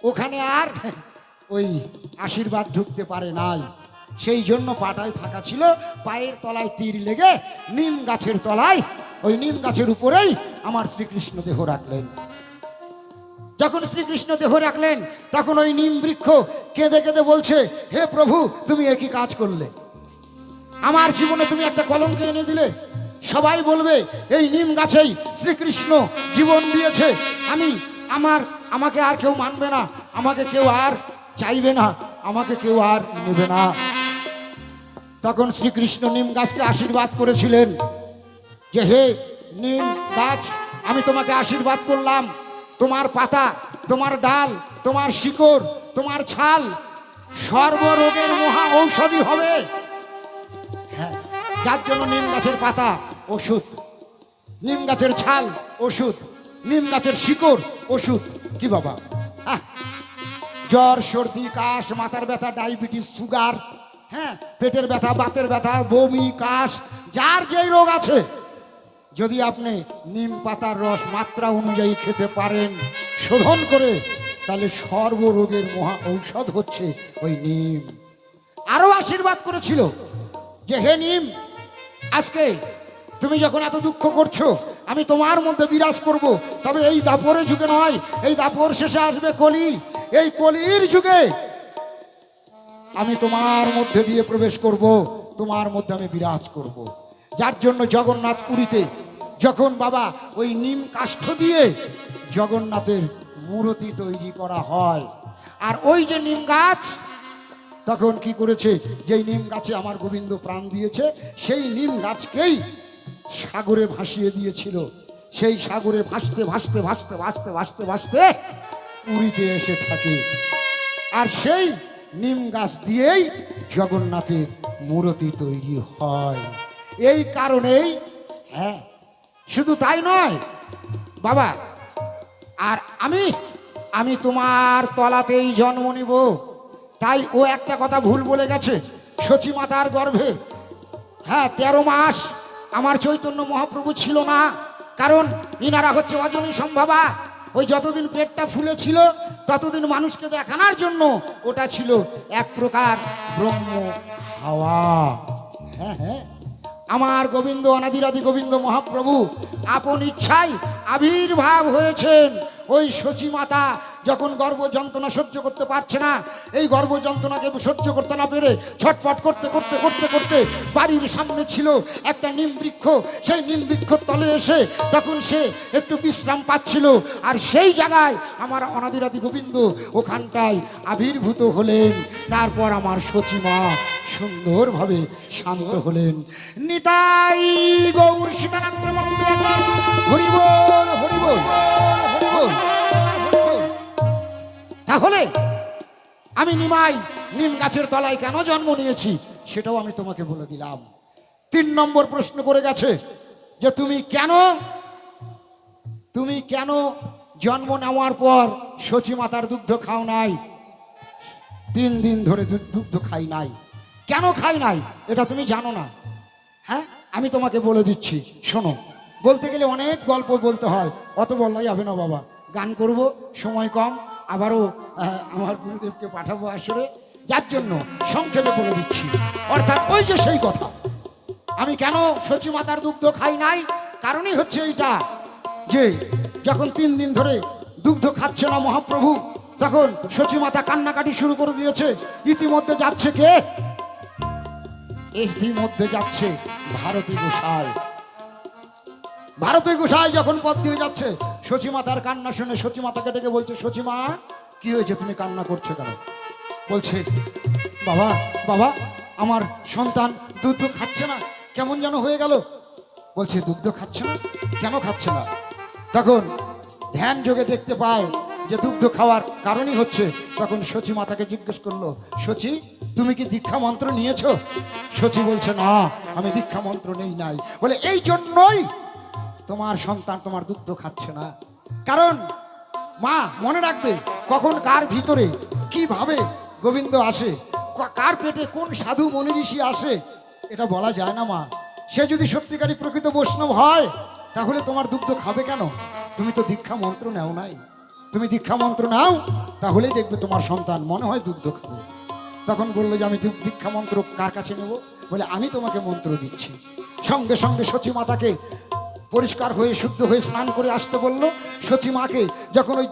ওখানে আর ওই আশীর্বাদ ঢুকতে পারে নাই। সেই জন্য পাটাই ফাঁকা ছিল, পায়ের তলায় তীর লেগে নিম গাছের তলায়, ওই নিম গাছের উপরেই আমার শ্রীকৃষ্ণ দেহ রাখলেন। যখন শ্রীকৃষ্ণ দেহ রাখলেন, তখন ওই নিম বৃক্ষ কেঁদে কেঁদে বলছে, হে প্রভু, তুমি একই কাজ করলে, আমার জীবনে তুমি একটা কলঙ্ক এনে দিলে। সবাই বলবে এই নিম গাছেই শ্রীকৃষ্ণ জীবন দিয়েছে। আমাকে আর কেউ মানবে না, আমাকে কেউ আর চাইবে না, আমাকে কেউ আর নেবে না। তখন শ্রীকৃষ্ণ নিম গাছকে আশীর্বাদ করেছিলেন যে, হে নিম গাছ, আমি তোমাকে আশীর্বাদ করলাম, তোমার পাতা, তোমার ডাল, তোমার শিকড়, তোমার ছাল সর্বরোগের মহা ঔষধি হবে। হ্যাঁ, যার জন্য নিম গাছের পাতা ওষুধ, নিম গাছের ছাল ওষুধ, নিম গাছের শিকড় ওষুধ। কি বাবা, জ্বর, সর্দি, কাশ, মাথার ব্যথা, ডায়াবেটিস, সুগার, হ্যাঁ, পেটের ব্যথা, বাতের ব্যথা, বমি, কাশ, যার যেই রোগ আছে, যদি আপনি নিম পাতার রস মাত্রা অনুযায়ী খেতে পারেন শোধন করে, তাহলে সর্বরোগের মহা ঔষধ হচ্ছে ওই নিম। আরো আশীর্বাদ করেছিল যে, হে নিম, আজকে তুমি যখন এত দুঃখ করছো, আমি তোমার মধ্যে বিরাজ করব। তবে এই দাপরের যুগে নয়, এই দাপর শেষে আসবে কলি। এই কলির যুগে আমি তোমার মধ্যে দিয়ে প্রবেশ করব, তোমার মধ্যে আমি বিরাজ করব। যার জন্য জগন্নাথ পুরীতে যখন বাবা ওই নিম কাষ্ঠ দিয়ে জগন্নাথের মূর্তি তৈরি করা হয়, আর ওই যে নিম গাছ তখন কি করেছে, যেই নিম গাছে আমার গোবিন্দ প্রাণ দিয়েছে, সেই নিম গাছকেই সাগরে ভাসিয়ে দিয়েছিল। সেই সাগরে ভাসতে ভাসতে ভাসতে ভাসতে ভাসতে ভাসতে পুরীতে এসে থাকে। আর সেই নিম গাছ দিয়েই জগন্নাথের মূর্তি তৈরি হয়। এই কারণেই, হ্যাঁ, শুধু তাই নয় বাবা, আর আমি তোমার তলাতেই জন্ম নিব। তাই ও একটা কথা ভুল বলে গেছে, সচী মাতার গর্ভে, হ্যাঁ, 13 মাস আমার চৈতন্য মহাপ্রভু ছিল না। কারণ ইনারা হচ্ছে অজনী সম্ভবা। ওই যতদিন পেটটা ফুলে ছিল, ততদিন মানুষকে দেখানোর জন্য ওটা ছিল এক প্রকার ব্রহ্ম হাওয়া। হ্যাঁ হ্যাঁ, আমার গোবিন্দ, অনাদিরাদি গোবিন্দ মহাপ্রভু আপন ইচ্ছায় আবির্ভাব হয়েছেন। ওই সচী মাতা যখন গর্ভ যন্ত্রণা সহ্য করতে পারছে না, এই গর্ভ যন্ত্রণাকে সহ্য করতে না পেরে ছটফট করতে করতে করতে করতে বাড়ির সামনে ছিল একটা নিম বৃক্ষ। সেই নিম বৃক্ষর তলে এসে তখন সে একটু বিশ্রাম পাচ্ছিল। আর সেই জায়গায় আমার অনাদিরাদি গোবিন্দ ওখানটায় আবির্ভূত হলেন। তারপর আমার সচী মা সুন্দরভাবে শান্ত হলেন। নিতাই গৌর সীতানাথ প্রেমানন্দে একবার হরি বল, হরি বল, হরি বল। তাহলে আমি নিম গাছের তলায় কেন জন্ম নিয়েছি সেটাও আমি তোমাকে বলে দিলাম। 3 নম্বর প্রশ্ন করে গেছে যে তুমি কেন জন্ম নেওয়ার পর সচী মাতার দুগ্ধ খাও নাই? 3 দিন ধরে দুগ্ধ খাই নাই। কেন খাই নাই এটা তুমি জানো না? হ্যাঁ, আমি তোমাকে বলে দিচ্ছি, শোনো। বলতে গেলে অনেক গল্প বলতে হয়, অত বললেই হবে না বাবা। গান করব, সময় কম, আবারও আমার গুরুদেবকে পাঠাবো আসরে, যার জন্য সংক্ষেপে বলে দিচ্ছি। অর্থাৎ ওই যে সেই কথা, আমি কেন সচী মাতার দুগ্ধ খাই নাই, কারণই হচ্ছে এইটা যে যখন 3 দিন ধরে দুগ্ধ খাচ্ছে না মহাপ্রভু, তখন সচিমাতা কান্নাকাটি শুরু করে দিয়েছে। ইতিমধ্যে যাচ্ছে কে? ইতিমধ্যে যাচ্ছে ভারতী গোসাই। ভারতী গোসাই যখন পথ দিয়ে যাচ্ছে, সচিমাতার কান্না শুনে সচিমাতাকে ডেকে বলছে, সচিমা কি হয়েছে, তুমি কান্না করছো কেন? বলছে, বাবা বাবা আমার সন্তান দুধ খাচ্ছে না, কেমন যেন হয়ে গেল। বলছে, দুগ্ধ খাচ্ছে না, কেন খাচ্ছে না? তখন ধ্যান যোগে দেখতে পায় যে দুগ্ধ খাওয়ার কারণই হচ্ছে। তখন সচি মাতাকে জিজ্ঞেস করলো, সচি তুমি কি দীক্ষা মন্ত্র নিয়েছো? সচি বলছে, না আমি দীক্ষা মন্ত্র নেই নাই। বলে, এই জন্যই তোমার সন্তান তোমার দুগ্ধ খাচ্ছে না। কারণ মা মনে রাখবে, কখন কার ভিতরে কিভাবে গোবিন্দ আসে, কার পেটে কোন সাধু মনি ঋষি আসে, এটা বলা যায় না মা। সে যদি সত্যিকারী প্রকৃত বৈষ্ণব হয়, তাহলে তোমার দুগ্ধ খাবে কেন? তুমি তো দীক্ষা মন্ত্র নাও নাই। তুমি দীক্ষা মন্ত্র নাও, তাহলেই দেখবে তোমার সন্তান মনে হয় দুগ্ধ খাবে। তখন বললো যে, আমি দীক্ষা মন্ত্র কার কাছে নেব? বলে, আমি তোমাকে মন্ত্র দিচ্ছি। সঙ্গে সঙ্গে সচি মাতাকে পরিষ্কার হয়ে শুদ্ধ হয়ে স্নান করে আসতে বলল। সচি মাকে যখন ওই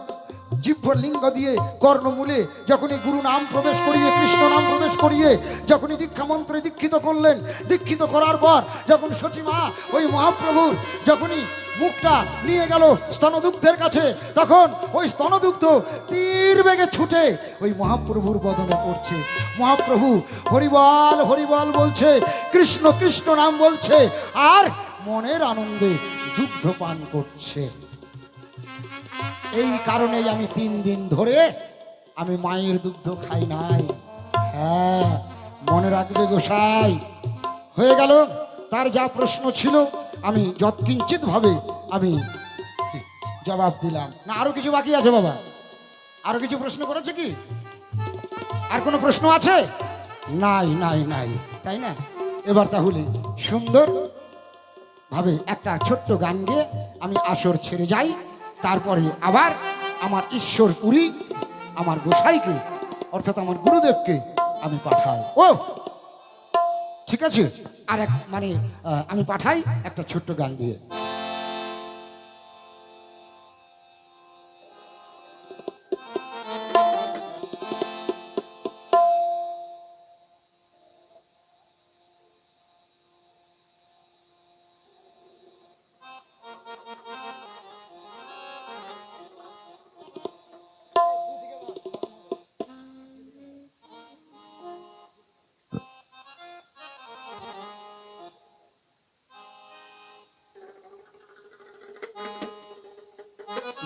জিহ্ব লিঙ্গ দিয়ে কর্ণমূলে যখনই গুরু নাম প্রবেশ করিয়ে, কৃষ্ণ নাম প্রবেশ করিয়ে যখনই দীক্ষা মন্ত্রে দীক্ষিত করলেন, দীক্ষিত করার পর যখন সচিমা ওই মহাপ্রভুর যখনই মুখটা নিয়ে গেল স্তনদুগ্ধের কাছে, তখন ওই স্তনদুগ্ধ তীর বেগে ছুটে ওই মহাপ্রভুর বদনে পড়ছে। মহাপ্রভু হরিবল হরিবল বলছে, কৃষ্ণ কৃষ্ণ নাম বলছে, আর মনের আনন্দে দুগ্ধ পান করছে। এই কারণেই আমি 3 দিন ধরে আমি মায়ের দুগ্ধ খাই নাই। হ্যাঁ, মনে রাখবে গোসাই। হয়ে গেল। তার যা প্রশ্ন ছিল আমি যৎকিঞ্চিত ভাবে আমি জবাব দিলাম। না আরো কিছু বাকি আছে বাবা? আরো কিছু প্রশ্ন করেছে কি? আর কোনো প্রশ্ন আছে? নাই নাই নাই, তাই না? এবার তাহলে সুন্দর ভাবে একটা ছোট্ট গান গিয়ে আমি আসর ছেড়ে যাই। তারপরে আবার আমার ঈশ্বরপুরী আমার গোসাইকে অর্থাৎ আমার গুরুদেবকে আমি পাঠাই। ও ঠিক আছে, আর এক মানে আমি পাঠাই একটা ছোট্ট গান দিয়ে।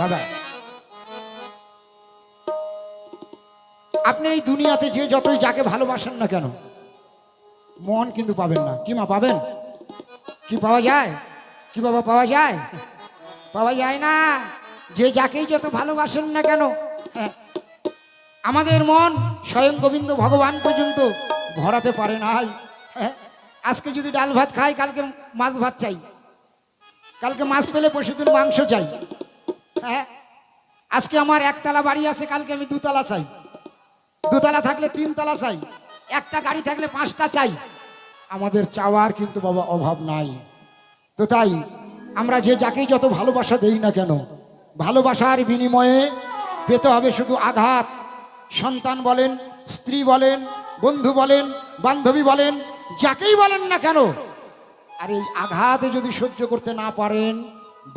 বাবা, আপনি এই দুনিয়াতে যে যতই যাকে ভালোবাসেন না কেন, মন কিন্তু পাবেন না। কি মা পাবেন? কি পাওয়া যায়? কি বাবা পাওয়া যায়? পাওয়া যায় না। যে যাকেই যত ভালোবাসেন না কেন, হ্যাঁ, আমাদের মন স্বয়ং গোবিন্দ ভগবান পর্যন্ত ভরাতে পারে নাই। হ্যাঁ, আজকে যদি ডাল ভাত খাই, কালকে মাছ ভাত চাই, কালকে মাছ পেলে পরশুদিন মাংস চাই। হ্যাঁ, আজকে আমার 1 তলা বাড়ি আছে, কালকে আমি 2 তলা চাই, 2 তলা থাকলে 3 তলা চাই, একটা গাড়ি থাকলে 5টা চাই। আমাদের চাওয়ার কিন্তু বাবা অভাব নাই। তো তাই আমরা যে যাকেই যত ভালোবাসা দেই না কেন, ভালোবাসার বিনিময়ে পেতে হবে শুধু আঘাত। সন্তান বলেন, স্ত্রী বলেন, বন্ধু বলেন, বান্ধবী বলেন, যাকেই বলেন না কেন, আর এই আঘাতে যদি সহ্য করতে না পারেন,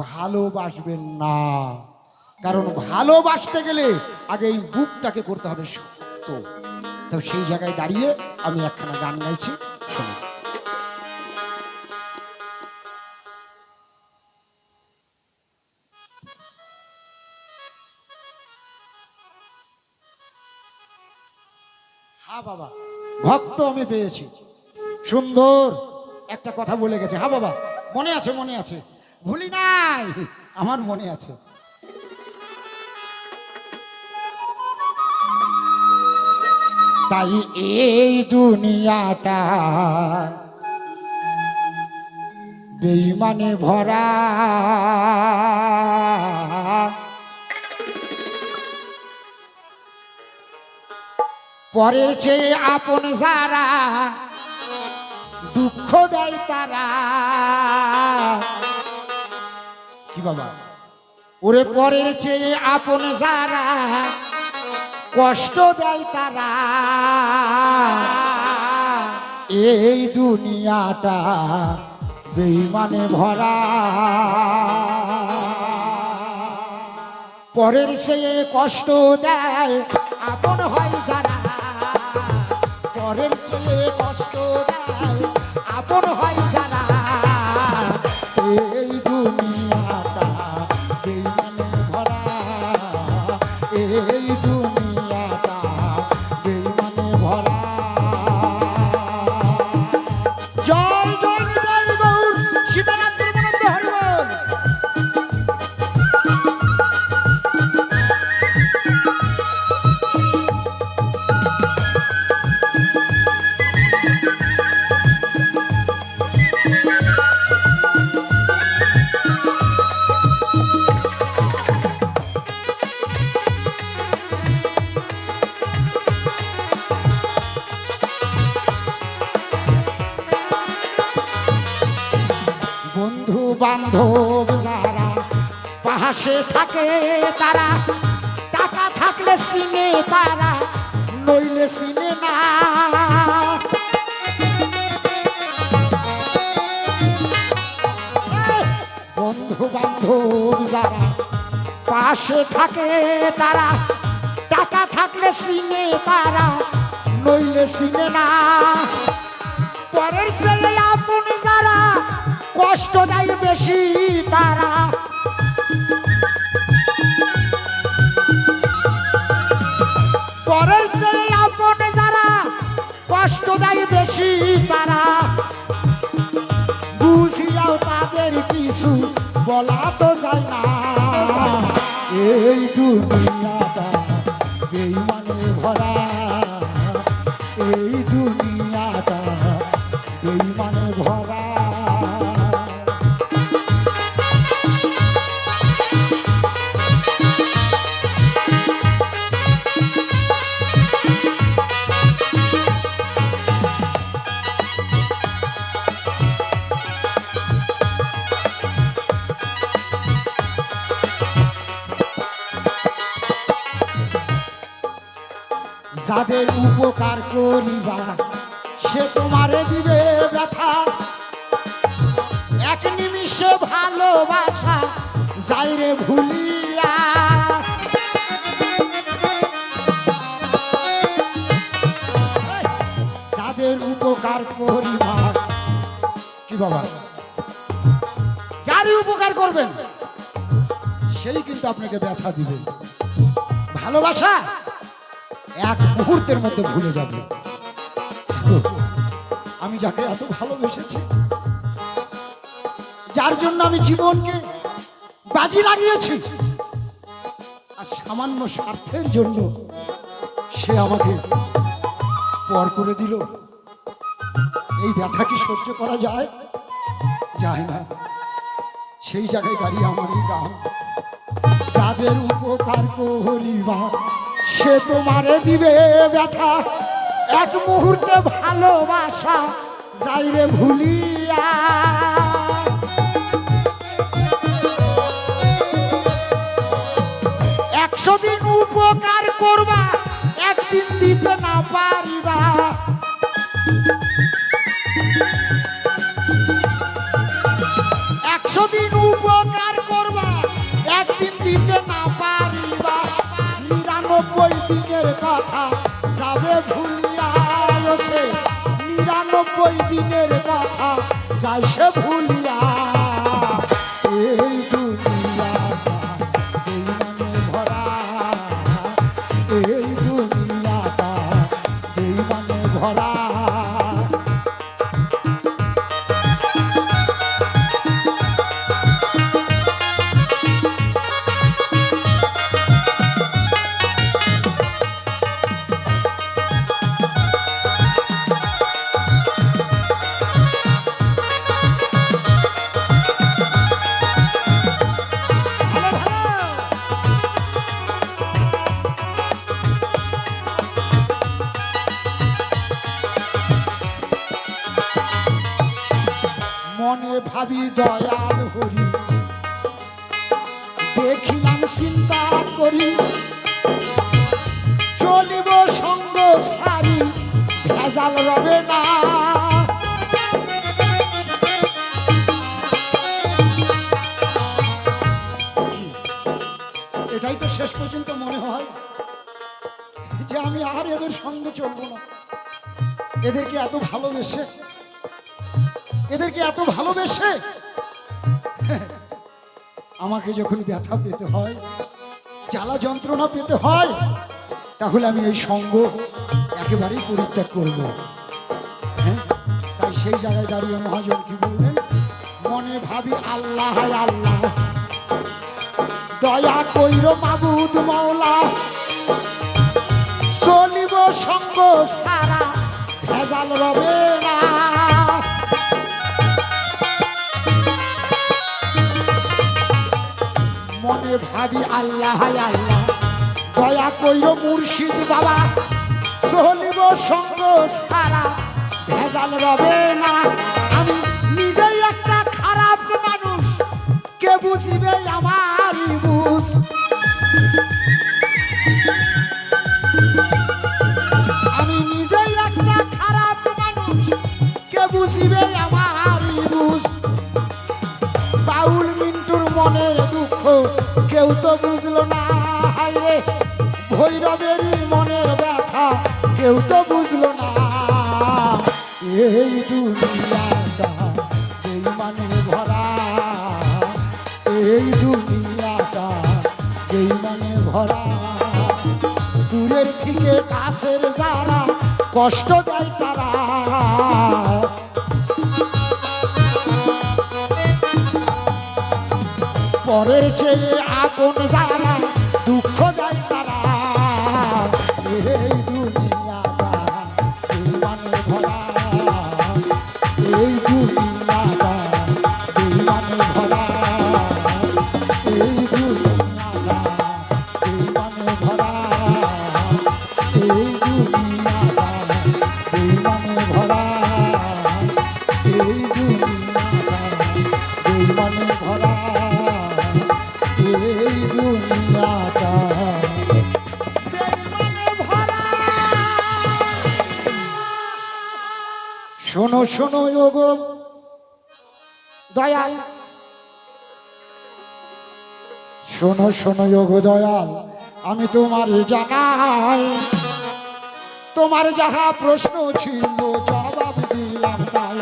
ভালোবাসবেন না। কারণ ভালোবাসতে গেলে আগে এই বুকটাকে করতে হবে শক্ত। তো সেই জায়গায় দাঁড়িয়ে আমি একখানা গান গাইছি, শুনুন। হ্যাঁ বাবা, ভক্ত আমি পেয়েছি। সুন্দর একটা কথা বলে গেছে। হ্যাঁ বাবা, মনে আছে, মনে আছে, ভুলি নাই, আমার মনে আছে। তাই এই দুনিয়াটা বেঈমানে ভরা, পরের চেয়ে আপন যারা দুঃখ দেয় তারা। কি বাবা? ওরে পরের চেয়ে আপন যারা কষ্ট দেয় তারা। এই দুনিয়াটা বেঈমানে ভরা, পরের চেয়ে কষ্ট দেয় আপন হয় যারা, পরের চেয়ে কষ্ট দেয় আপন হয় যারা। এই দুনিয়াটা বেঈমানে ভরা, এই দুনিয়াটা বেঈমানে ভরা। জয় জয় নিতাই গৌর সীতারাম প্রেমানন্দ হরি বল। বন্ধু বান্ধব যারা পাশে থাকে তারা, টাকা থাকলে চিনে তারা, নইলে চিনে না। বন্ধু বান্ধব যারা পাশে থাকে তারা, টাকা থাকলে চিনে তারা, নইলে চিনে না। পরের ছেলে আপন যারা, কষ্ট দেয় বেশি তারা। পরের ছেলে আপন যারা, কষ্ট দেয় বেশি তারা। বুঝিয়াও তাদের কিছু বলা তো যায় না। এই দুনিয়াটা বেঈমানে ভরা, এই দুনিয়াটা বেঈমানে ভরা। যাদের উপকার করিবা সে তোমারে দিবে ব্যথা, এক নিমিষে ভালোবাসা যাইরে ভুলিয়া। যাদের উপকার করিবা, কি বাবা, যারই উপকার করবেন সেই কিন্তু আপনাকে ব্যথা দিবে। ভালোবাসা এক মুহূর্তের মধ্যে ভুলে যাবে। আমি যাকে এত ভালোবেসেছি, যার জন্য আমি জীবনকে বাজি লাগিয়েছি, আর সামান্য স্বার্থের জন্য সে আমাকে পর করে দিল। এই ব্যথা কি সহ্য করা যায়? যায় না। সেই জায়গায় দাঁড়িয়ে আমার এই গান। যাদের উপকার করিবা সে তোমারে দিবে ব্যথা, এক মুহূর্তে ভালোবাসা যাইরে ভুলিয়া। 100 দিন উপকার করবা, একদিন দিতে না পারিবা। 100 দিন উপকার করবা, একদিন দিতে না পারিবা। 99 দিনের কথা যাবে ভুলিয়া, 99 দিনের কথা যায় সে ভুলিয়া। এই দুনিয়াটা বেঈমানে ভরা, এই দুনিয়াটা বেঈমানে ভরা। মনে ভাবি দয়াল হরি, দেখিলাম চিন্তা করি, ভেজাল রবে না। এটাই তো শেষ পর্যন্ত মনে হয় যে আমি আর এদের সঙ্গে চলবো না। এদেরকে এত ভালোবেসে, এদেরকে এত ভালোবেসে আমাকে যখন ব্যথা পেতে হয়, জ্বালা যন্ত্রণা পেতে হয়, তাহলে আমি এই সঙ্গ একেবারেই পরিত্যাগ করব। হ্যাঁ, তাই সেই জায়গায় দাঁড়িয়ে মহাজন কি বললেন, মনে ভাবি আল্লাহ আল্লাহ, দয়া কইর মাবুদ মওলা, চলিব সঙ্গ সারা ভেজাল রবে না। মনে ভাবি আল্লাহ আল্লাহ, দয়া কইর মুর্শিদ বাবা, চলিব সঙ্গ সারা ভেজাল রবে না। আমি নিজেই একটা খারাপ মানুষ, কে বুঝিবে আমার বুঝ। আমি নিজেই একটা খারাপ মানুষ, কে বুঝিবে আমার বুঝ। বাউল মিন্টুর মনের দুঃখ কেউ তো বুঝলো না, হায়রে ভৈরবেরই মনের ব্যথা কেউ তো বুঝলো না। এই দুনিয়াটা বেঈমানে ভরা, এই দুনিয়াটা বেঈমানে ভরা। দূরের থেকে কাছের যারা কষ্ট দেয় তারা, পরের চেয়ে আপন যারা দুঃখ দেয় তারা। এই দুনিয়াটা বেঈমানে ভরা, এই দুনিয়াটা বেঈমানে ভরা, এই দুনিয়াটা বেঈমানে ভরা, এই দুনিয়াটা বেঈমানে ভরা, এই দুনিয়াটা বেঈমানে ভরা, এই দুনিয়াটা বেঈমানে ভরা। শোনো শোনো ওগো দয়াল, শোনো শোনো ওগো দয়াল, আমি তোমার জানাই, তোমার যাহা প্রশ্ন ছিল জবাব দিলাম তাই।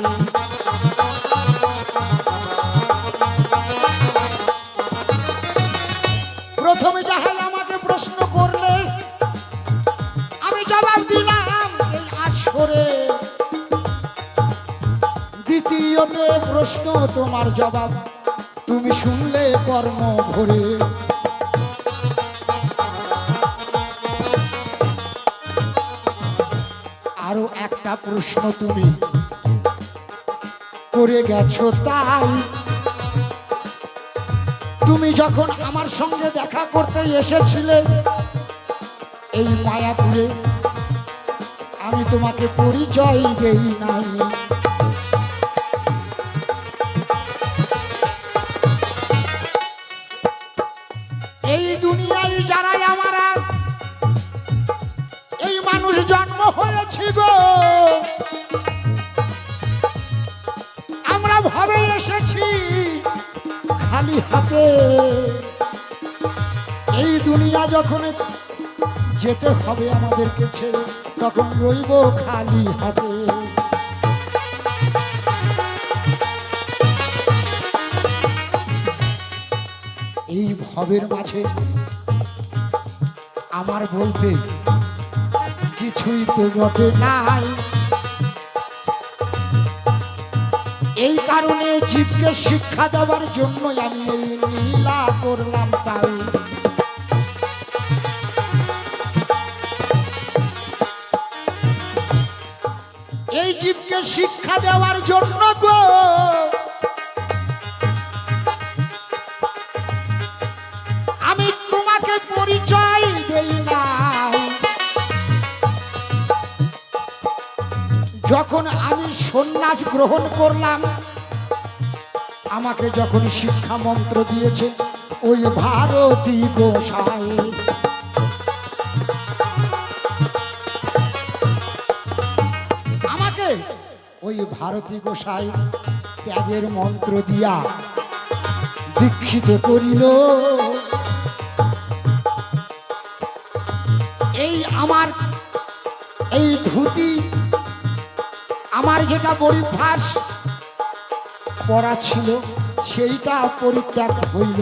প্রথমে যাহাই আমাকে প্রশ্ন করলে আমি জবাব দিলাম এই আসরে, দ্বিতীয়তে প্রশ্ন তোমার জবাব তুমি শুনলে কর্ম ভরে। আরো একটা প্রশ্ন তুমি করে গেছো তাই, তুমি যখন আমার সঙ্গে দেখা করতে এসেছিলে এই মায়াপুরে, আমি তোমাকে পরিচয় দেই নাই। এই দুনিয়ায় যারাই আমরা এই মানুষ জন্ম হয়েছি গো, আমরা ভাবে এসেছি খালি হাতে। এই দুনিয়া যখন যেতে হবে আমাদেরকে ছেড়ে, তখন রইব খালি হাতে। এই ভবের মাঝে আমার বলতে কিছুই তো ঘটে নাই। এই কারণে জীবকে শিক্ষা দেওয়ার জন্য আমি এই লীলা করলাম তাই। এই জীবকে শিক্ষা দেওয়ার জন্য গো আমি তোমাকে পরিচয় দেই না। যখন আমি সন্ন্যাস গ্রহণ করলাম, আমাকে যখন শিক্ষা মন্ত্র দিয়েছে ওই ভারতী গোসাই, ওই ভারতী গোসাই ত্যাগের মন্ত্র দিয়া দীক্ষিত করিল। এই আমার এই ধুতি আমার যেটা পরিভাস পড়া ছিল সেইটা পরিত্যাগ হইল।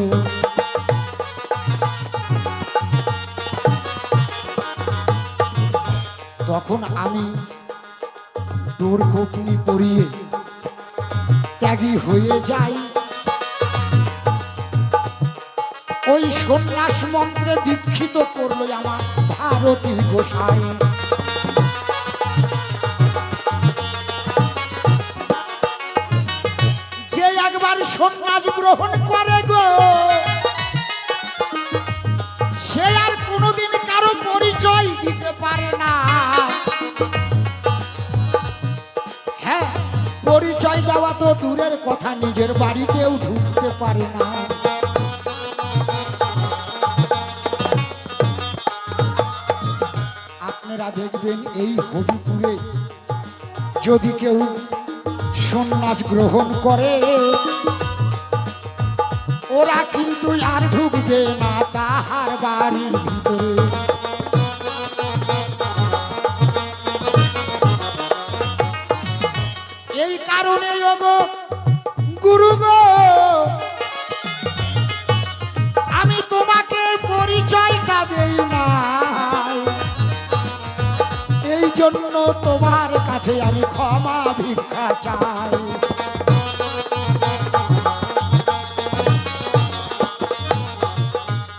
তখন আমি দূর্ঘটনি পড়িয়ে ত্যাগী হয়ে যাই। ওই সন্ন্যাস মন্ত্রে দীক্ষিত করলো আমার ভারতী গোসাই। যে একবার সন্ন্যাস গ্রহণ করে গো, সে আর কোনোদিন কারো পরিচয় দিতে পারে না। হ্যাঁ, পরিচয় দেওয়া তো দূরের কথা, নিজের বাড়িতেও ঢুকতে পারে না। আপনারা দেখবেন এই হবিপুরে যদি কেউ সন্ন্যাস গ্রহণ করে, ওরা কিন্তু আর ঢুকবে না তাহার বাড়ির ভিতরে। এই কারণে ওগো গুরু গো, আমি তোমাকে পরিচয়টা দেই না, এই জন্য তোমার কাছে আমি ক্ষমা ভিক্ষা চাই।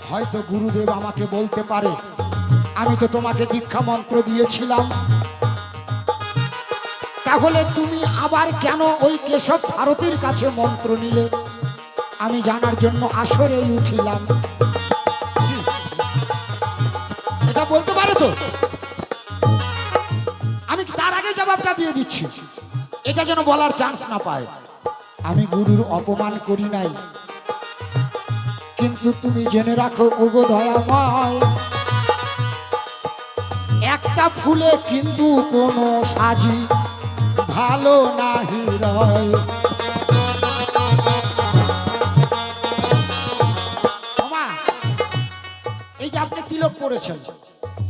হয়তো গুরুদেব আমাকে বলতে পারে, আমি তো তোমাকে দীক্ষা মন্ত্র দিয়েছিলাম, তাহলে তুমি আবার কেন ওই কেশব ভারতীর কাছে মন্ত্র নিলে? আমি জানার জন্য আসরেই উঠিলাম। এটা বলতে পারো তো? আমি তার আগে জবাবটা দিয়ে দিচ্ছি, এটা যেন বলার চান্স না পায়। আমি গুরুর অপমান করি নাই, কিন্তু তুমি জেনে রাখো ওগো দয়াময়, একটা ফুলে কিন্তু কোনো সাজি ভালো নাহি রয়। এই যে আপনি তিলক পড়েছেন,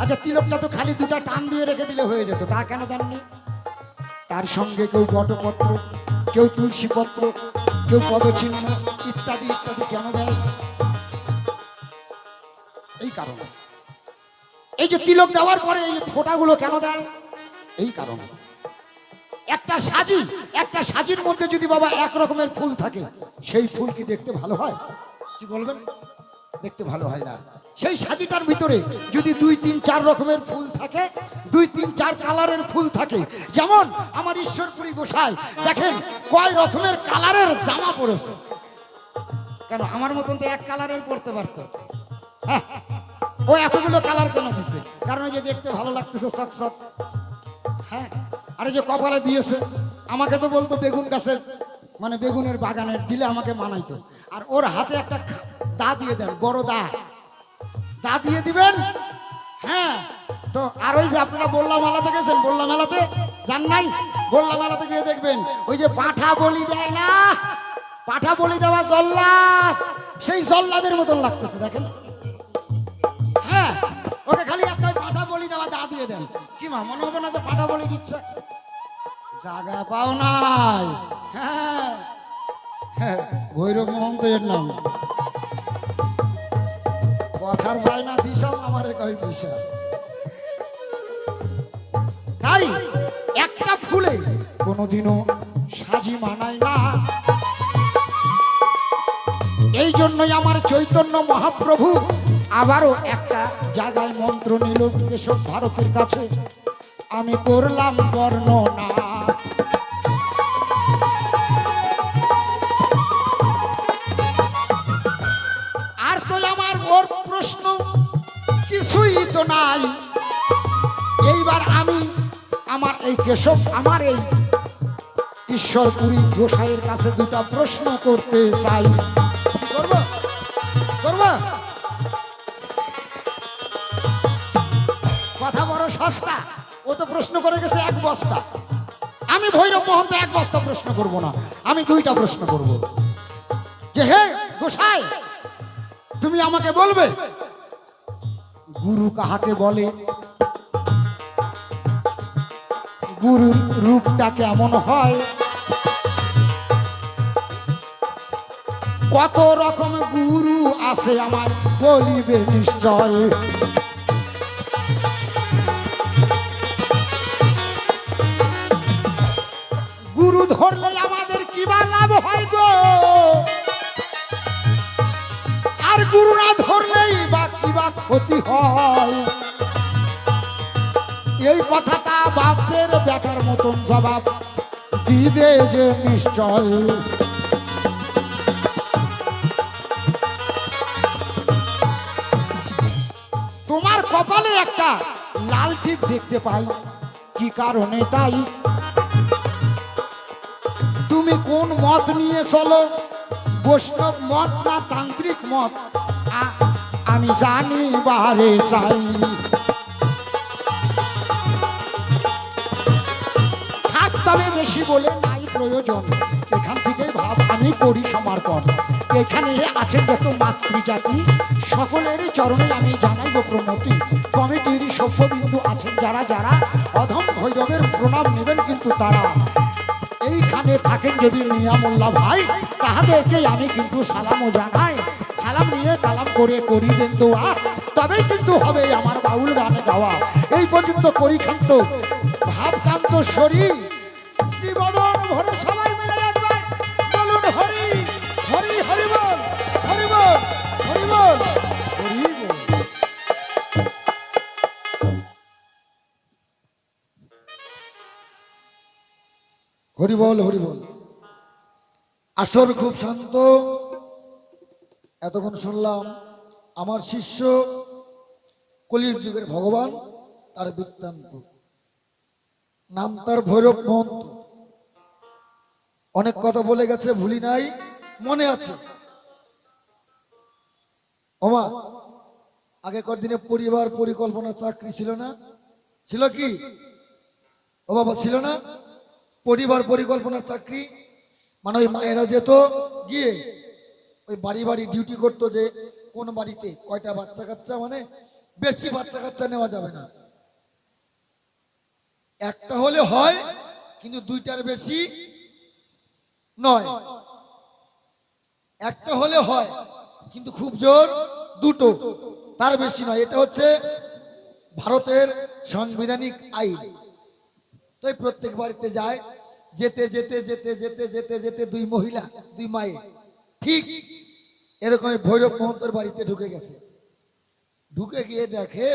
আচ্ছা তিলকটা তো খালি দুটা টান দিয়ে রেখে দিলে হয়ে যেত, তা কেন দেননি? তার সঙ্গে কেউ বটপত্র, কেউ তুলসী পত্র, কেউ পদচিহ্ন ইত্যাদি ইত্যাদি কেন দেয়? এই কারণে। এই যে তিলক দেওয়ার পরে এই ফোঁটাগুলো কেন দেয়? এই কারণে। একটা সাজির মধ্যে যদি বাবা এক রকমের ফুল থাকে, সেই ফুল কি দেখতে ভালো হয়? কি বলবেন? দেখতে ভালো হয় না। সেই সাজিটার ভিতরে যদি 2, 3, 4 রকমের ফুল থাকে, 2, 3, 4 কালারের ফুল থাকে, যেমন আমার ঈশ্বরপুরী গোসাই দেখেন কয় রকমের কালারের জামা পরেছে। কেন আমার মতন তো এক কালারের পরতে পারত? ও এতগুলো কালার কেন দিছে? কারণ যে দেখতে ভালো লাগতেছে চকচক। হ্যাঁ, আর এই যে কপালে দিয়েছে, আমাকে তো বলতো বেগুন গাছের মানে বেগুনের বাগানের দিলে আমাকে মানাইতো। আর ওর হাতে একটা দা দিয়ে দেন, বড় দা দিয়ে দিবেন। হ্যাঁ, তো আর ওই যে আপনারা বল্লা মেলাতে গেছেন, বল্লা মেলাতে যান নাই? বল্লা মেলাতে গিয়ে দেখবেন ওই যে পাঁঠা বলি দেয় না, পাঁঠা বলি দেওয়া জল্লাদ, সেই জল্লাদের মতন লাগতেছে দেখেন। হ্যাঁ, ওকে খালি একটা পাঁঠা বলি দেওয়া দা দিয়ে দেন, কি মা মনে হবে না যে পাঁঠা বলি দিচ্ছে? জায়গা পাও নাই। হ্যাঁ, ভৈরব মহন্ত এর নাম। কথার বায়না দিশাও আমারে কই পয়সা। তাই একটা ফুলে কোনোদিনও সাজি মানায় না। এই জন্যই আমার চৈতন্য মহাপ্রভু আবারও একটা জায়গায় মন্ত্র নিল কেশব ভারতের কাছে, আমি করলাম বর্ণনা। আর তো আমার ওর প্রশ্ন কিছুই তো নাই। এইবার আমি আমার এই কেশব, আমার এই ঈশ্বরপুরী গোসাইয়ের কাছে দুটা প্রশ্ন করতে চাই। করব করব কথা বড় সস্তা, ও তো প্রশ্ন করে গেছে 1 বস্তা। আমি ভৈরব মহন্ত এক বস্তা প্রশ্ন করব না, আমি দুইটা প্রশ্ন করব। যে হে গোসাই, তুমি আমাকে বলবে গুরু কাহাকে বলে, গুরুর রূপটা কেমন হয়, কত রকম গুরু আছে আমার বলিবে নিশ্চয়। গুরু ধরলে আমাদের কি বা লাভ হয় গো, আর গুরু না ধরলেই বা কি বা ক্ষতি হয়। এই কথাটা বাপের বেটার মতন জবাব দিবে যে নিশ্চয়। তোমার কপালে একটা লাল টিপ দেখতে পাই, কি কারণে তাই? তুমি কোন মত নিয়ে চলো, বৈষ্ণব মত না তান্ত্রিক মত, আমি জানি বারে চাই। থাক তবে বেশি বলে নাই প্রয়োজন, এখান থেকে ভাব আমি করি সমর্পণ। এখানে আছেন যত মাতৃজাতি, সকলের চরণে আমি জানাইব প্রণতি। কমিটির সভ্যবিন্দু আছেন যারা যারা, অধম ভৈরবের প্রণাম নেবেন কিন্তু তারা। এইখানে থাকেন যদি মিয়া মোল্লা ভাই, তাহাদেরকে আমি কিন্তু সালামও জানাই। সালাম নিয়ে কালাম করে করিবেন দোয়া, তবেই কিন্তু হবে আমার বাউল গান গাওয়া। এই পর্যন্ত করি খান্ত ভাবকান্ত শরীর, শ্রীবদন ভরে সবাই মিলে একবার বলুন হরি হরি হরি বল, হরি বল, হরি বল, হরি বল। হরি বল, হরি বল। আসর খুব শান্ত। এতক্ষণ শুনলাম আমার শিষ্য কলির যুগের ভগবান, তার বৃত্তান্ত। নাম তার ভৈরব মহন্ত। অনেক কথা বলে গেছে, ভুলি নাই, মনে আছে। ওমা, আগেকার দিনে পরিবার পরিকল্পনা চাকরি ছিল না? ছিল কি ও বাবা? ছিল না? পরিবার পরিকল্পনার চাকরি মানে ওই মায়েরা যেত গিয়ে ওই বাড়ি বাড়ি ডিউটি করতো, যে কোন বাড়িতে কয়টা বাচ্চা কাচ্চা, মানে বেশি বাচ্চা কাচ্চা নেওয়া যাবে না। একটা হলে হয়, কিন্তু দুইটার বেশি নয়। একটা হলে হয়, কিন্তু খুব জোর দুটো, তার বেশি নয়। এটা হচ্ছে ভারতের সাংবিধানিক আইন। তাই প্রত্যেক বাড়িতে যায়, যেতে যেতে যেতে যেতে যেতে যেতে দুই মহিলা দুই মায়ে, ঠিক এরকম ভৈরব মহন্তর বাড়িতে ঢুকে গেছে। ঢুকে গিয়ে দেখে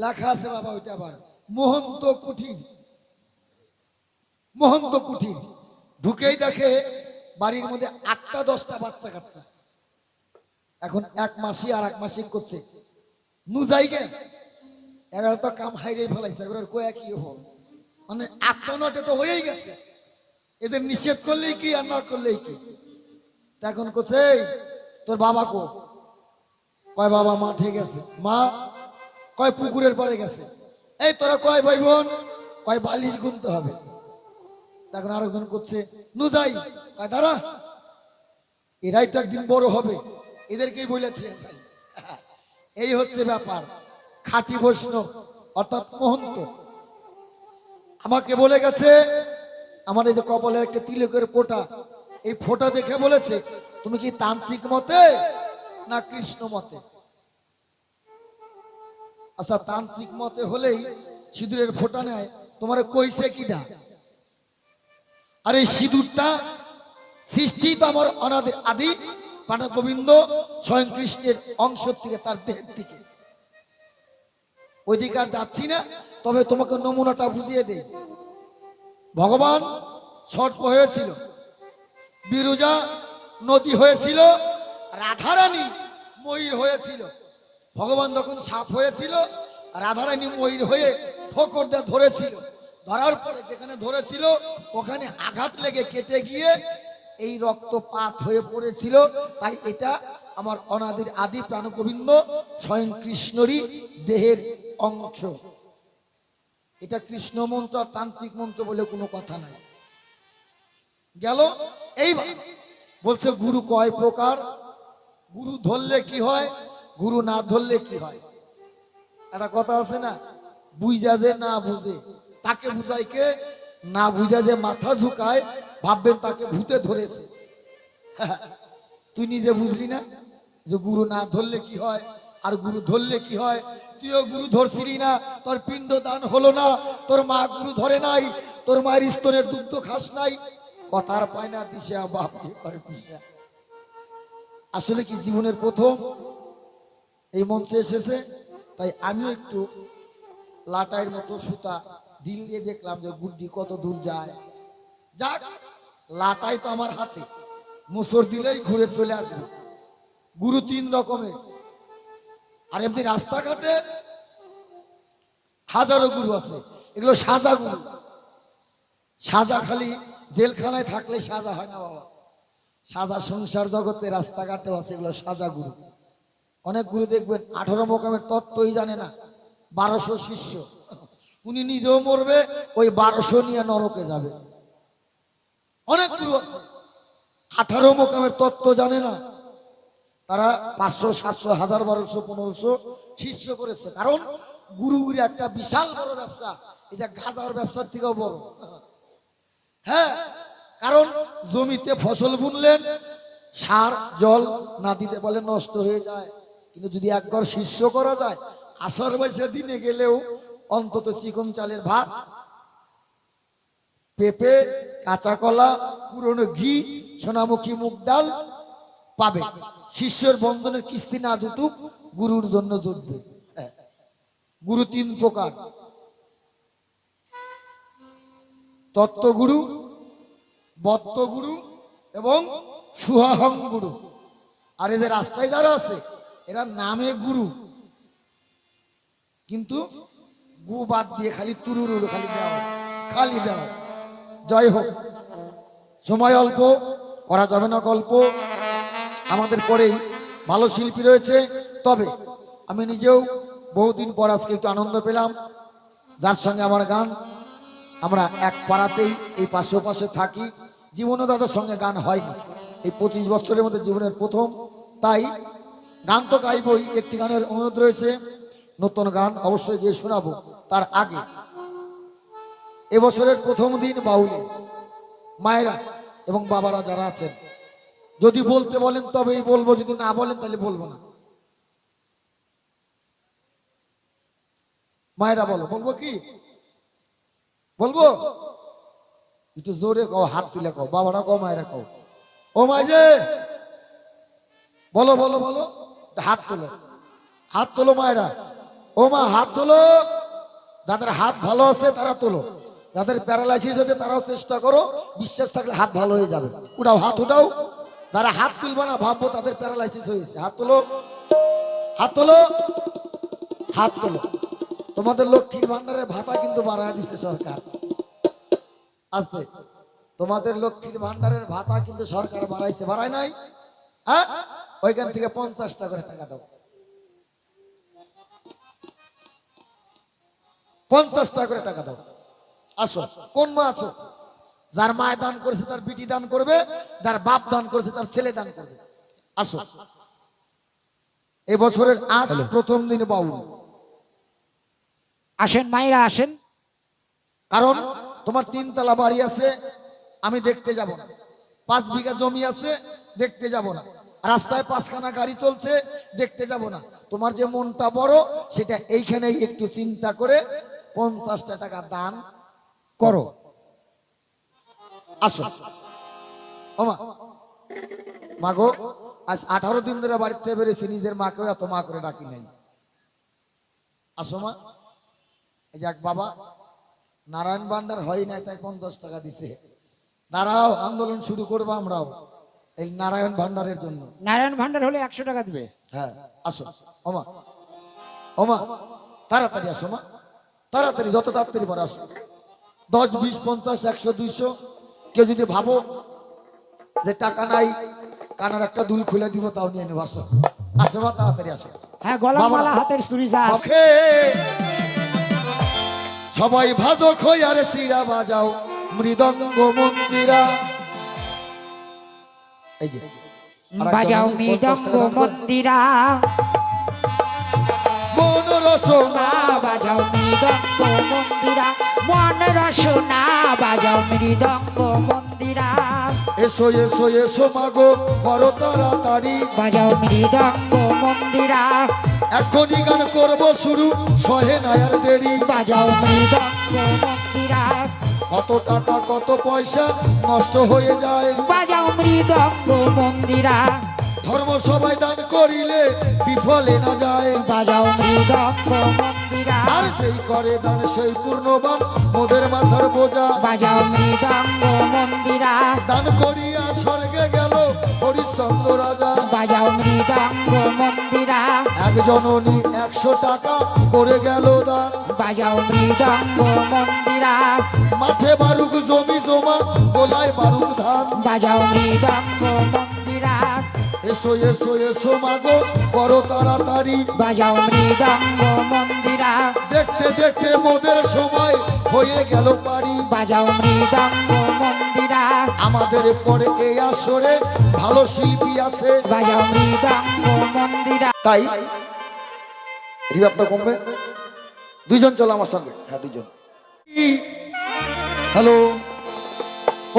লেখা আছে বাবা, ওইটা আবার মহন্ত কুঠির, মহন্ত কুঠির। ঢুকেই দেখে বাড়ির মধ্যে 8টা 10টা বাচ্চা কাচ্চা। এখন 1 মাসি আর 1 মাসিক করছে নুজাইগে 11টা কাম হাইরে ফেলাইছে। এগুলোর কয়া কি হল, মানে 8টা 9টা তো হয়েই গেছে। এদের নিষেধ করলেই কি আর না করলেই কি। এখন করছে তোর বাবা কো? কয় বাবা মাঠে গেছে। মা? কয় পুকুরের পাড়ে গেছে। এই তোরা কয় ভাই বোন? কয় বালিশ গুনতে হবে। তখন আরেকজন করছে নুজাই। কয় দাঁড়া, এরাই তো একদিন বড় হবে, এদেরকেই বলে খেয়ে যাই। এই হচ্ছে ব্যাপার। খাঁটি বৈষ্ণব অর্থাৎ মহন্ত আমাকে বলে গেছে, আমার এই যে কপালে একটা তিলকের ফোঁটা, এই ফোঁটা দেখে বলেছে তুমি কি তান্ত্রিক মতে না কৃষ্ণ মতে? আচ্ছা, তান্ত্রিক মতে হলেই সিঁদুরের ফোঁটা নেয়, তোমার কইছে কি না? আর এই সিঁদুরটা সৃষ্টি তো আমার অনাদের আদি প্রাণ গোবিন্দ স্বয়ং কৃষ্ণের অংশ থেকে, তার দেহের থেকে। ওইদিকে আর যাচ্ছি না, তবে তোমাকে নমুনাটা বুঝিয়ে দেই। ভগবান সর্প হয়েছিল, বিরজা নদী হয়েছিল, রাধারানী ময়ূর হয়েছিল। ভগবান যখন সাপ হয়েছিল, রাধারানী ময়ূর হয়ে ঠোকর দিয়ে ধরেছিল। ধরার পরে যেখানে ধরেছিল ওখানে আঘাত লেগে কেটে গিয়ে এই রক্তপাত হয়ে পড়েছিল। তাই এটা আমার অনাদির আদি প্রাণ গোবিন্দ স্বয়ং কৃষ্ণরই দেহের অংশ। এটা কৃষ্ণ মন্ত্র আর তান্ত্রিক মন্ত্র বলে কোনো কথা নাই। গেল এইবার বলছে গুরু কয় প্রকার, গুরু ধরলে কি হয়, গুরু না ধরলে কি হয়। একটা কথা আছে না, বুঝা যে না বুঝে তাকে বুঝায় কে, না বুঝা যে মাথা ঝুঁকায় ভাববেন তাকে ভূতে ধরেছে। তুই নিজে বুঝলি না যে গুরু না ধরলে কি হয় আর গুরু ধরলে কি হয়। তুইও গুরু ধরছিলি না, তোর পিণ্ড দান হলো না, তোর মা গুরু ধরে নাই, তোর মায়ের স্তনের দুগ্ধ খাস নাই, কথার পায় না দিশা বাপকে কয় পিসা। আসলে কি জীবনের প্রথম এই মঞ্চে এসেছে, তাই আমিও একটু লাটাইয়ের মতো সুতা দিল দিয়ে দেখলাম যে গুড্ডি কত দূর যায়। যাক, লাটাই তো আমার হাতে, মুসর দিলেই ঘুরে চলে আসবে। গুরু তিন রকমের, আর এমনি রাস্তাঘাটে হাজারো গুরু আছে, এগুলো সাজা গুরু। সাজা খালি জেলখানায় থাকলে সাজা হয় না বাবা, সাজা সংসার জগতে রাস্তাঘাটেও আছে, এগুলো সাজা গুরু। অনেক গুরু দেখবেন 18 মোকামের তত্ত্বই জানে না, 1200 শিষ্য, উনি নিজেও মরবে, ওই 1200 নিয়ে নরকে যাবে। অনেক গুরু আছে 18 মোকামের তত্ত্ব জানে না, তারা 500 700 1000 1200 1500 শিষ্য করেছে। কারণ গুরুগুরি একটা বিশাল বড় ব্যবসা, এই যে গাজার ব্যবসার থেকেও বড়। হ্যাঁ, কারণ জমিতে ফসল বুনলেন, সার জল না দিতে বলে নষ্ট হয়ে যায়, কিন্তু যদি একবার শিষ্য করা যায়, আষাঢ় মাসে দিনে গেলেও অন্তত চিকন চালের ভাত, পেঁপে, কাঁচা কলা, পুরনো ঘি, সোনামুখী মুগ ডাল পাবে। শিষ্যের বন্ধনের কিস্তি না জুটুক, গুরুর জন্য জুটবে। গুরু তিন প্রকার, তত্ত্বগুরু, বত্তগুরু এবং সুহাহং গুরু। আর এদের রাস্তায় যারা আছে এরা নামে গুরু, কিন্তু গু বাদ দিয়ে খালি তুরুরু খালি দেওয়া, খালি দেওয়া। জয় হোক, সময় অল্প, করা যাবে না গল্প, আমাদের পরেই ভালো শিল্পী রয়েছে। তবে আমি নিজেও বহুদিন পর আজকে একটু আনন্দ পেলাম, যার সঙ্গে আমার গান, আমরা এক পাড়াতেই এই পাশে পাশে থাকি, জীবনও দাদার সঙ্গে গান হয়নি, এই 25 বছরের মধ্যে জীবনের প্রথম। তাই গান তো গাইবই, একটি গানের অনুরোধ রয়েছে, নতুন গান অবশ্যই গিয়ে শোনাবো। তার আগে এবছরের প্রথম দিন বাউলে মায়েরা এবং বাবারা যারা আছেন, যদি বলতে বলেন তবেই বলবো, যদি না বলেন তাহলে বলবো না। মায়েরা বলো, বলবো কি বলবো, একটু জোরে কও, হাত তুলে কও, বাবারা কও, মায়েরা কও। ও মাই যে বলো বলো বলো, হাত তোলো, হাত তোলো মায়েরা, ও মা হাত তোলো, যাদের হাত ভালো আছে তারা তোলো, যাদের প্যারালাইসিস হয়েছে তারাও চেষ্টা করো, বিশ্বাস থাকলে হাত ভালো হয়ে যাবে। উঠাও, হাত উঠাও, যারা হাত তুলবে না ভাববো তাদের প্যারালাইসিস হয়েছে। হাত তোলো, হাত তোলো, হাত তোলো। তোমাদের লক্ষ্মীর ভান্ডারের ভাতা কিন্তু বাড়ায় দিচ্ছে সরকার, আস্তে, তোমাদের লক্ষ্মীর ভান্ডারের ভাতা কিন্তু সরকার বাড়াইছে, বাড়ায় নাই? হ্যাঁ, ওইখান থেকে 50 টাকা করে টাকা দাও, 50 টাকা করে টাকা দাও। আসো, কোন মা আছো, যার মায় দান করেছে তার বিটি দান করবে, যার বাপ দান করেছে তার ছেলে দান করবে। আসো, এবছরের আজ প্রথম দিন বাউল, আসেন মায়েরা আসেন। কারণ তোমার 3 তলা বাড়ি আছে, আমি দেখতে যাব না। 5 বিঘা জমি আছে, দেখতে যাব না। রাস্তায় 5খানা গাড়ি চলছে, দেখতে যাব না। তোমার যে মনটা বড়, সেটা এইখানেই একটু চিন্তা করে 50 টাকা দান করো। আসো ওমা, মাগো, আজ 18 দিন ধরে বাড়িতে বেরিয়েছি, নিজের মাকেও এত মা করে ডাকি নাই। আসো মা, এই যে এক বাবা নারায়ণ ভান্ডার হয় নাই, তাই 50 টাকা দিছে। দাঁড়াও, আন্দোলন শুরু করবো আমরাও এই নারায়ণ ভান্ডারের জন্য। নারায়ণ ভান্ডার হলে 100 টাকা দিবে। হ্যাঁ, আসো ওমা, ওমা তাড়াতাড়ি আসো মা, তাড়াতাড়ি, যত তাড়াতাড়ি পরে আসো। 10 20 50 100 200। কেউ যদি ভাবো যে টাকা নাই, কানার একটা দুল খুলে দিব, তাও নিয়ে নেবো। আসো, আসো মা, তাড়াতাড়ি আসো। হ্যাঁ, গলা মালা, হাতের চুড়ি যা আছে। সবাই ভাজক হই আর শিরা বাজাও মৃদঙ্গ মন্দিরা। এই যে বাজাও মৃদঙ্গ মন্দিরা, মন রসনা বাজাও মৃদঙ্গ মন্দিরা, মন রসনা বাজাও মৃদঙ্গ মন্দিরা। এসো এসো এসো মাগো করো তাড়াতাড়ি, বাজাও মৃদঙ্গ মন্দিরা, এখনই গান করবো শুরু সহে না আর দেরি। বাজাও মৃদঙ্গ মন্দিরা, কত টাকা কত পয়সা নষ্ট হয়ে যায়, বাজাও মৃদঙ্গ মন্দিরা, ধর্ম সবাই দান করিলে বিফলে না যায়। বাজাও মৃদঙ্গ মন্দিরা, আর সেই করে দান সেই পূর্ণবান মোদের মাথার বোঝা। বাজাও মৃদঙ্গ মন্দিরা, দান করিয়া স্বর্গে গেল হরিশ্চন্দ্র রাজা। বাজাও মৃদঙ্গ মন্দিরা, এক জননী 100 টাকা করে গেল দান, বাজাও মৃদঙ্গ মন্দিরা, মাঠে বারুক জমি জমা গোলায় বারুক ধান। বাজাও মৃদঙ্গ মন্দিরা, এসো এসো এসো মাগো করো তাড়াতাড়ি, বাজাও মৃদঙ্গ মন্দিরা, দেখতে দেখতে মোদের সময় হয়ে গেল পারি। বাজাও মৃদঙ্গ মন্দিরা, আমাদের পরে এই আসরে ভালো শিল্পী আছে, বাজাও মৃদঙ্গ মন্দিরা। তাই রিভাবটা কমবে। দুইজন চলো আমার সঙ্গে, হ্যাঁ দুইজন। হ্যালো,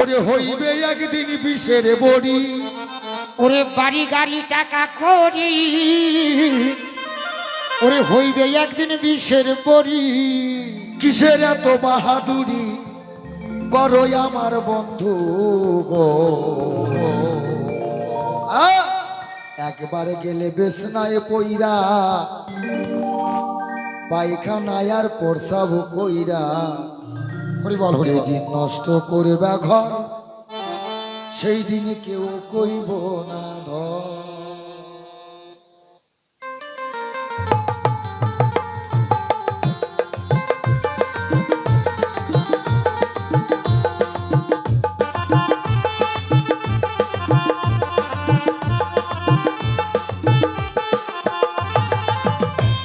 ওরে হইবে একদিন বিষের বড়ি, ওরে বাড়ি গাড়ি টাকা করি, ওরে হইবে একদিন বিষের বড়ি। কিসের এত বাহাদুরি করো আমার বন্ধু গো। একবার গেলে বেসনায় পইরা, পায়খানায় আর প্রসাব কইরা, হরি বল হরি বল। যেদিন নষ্ট করবা ঘর সেই দিন কেউ কইব না ধর।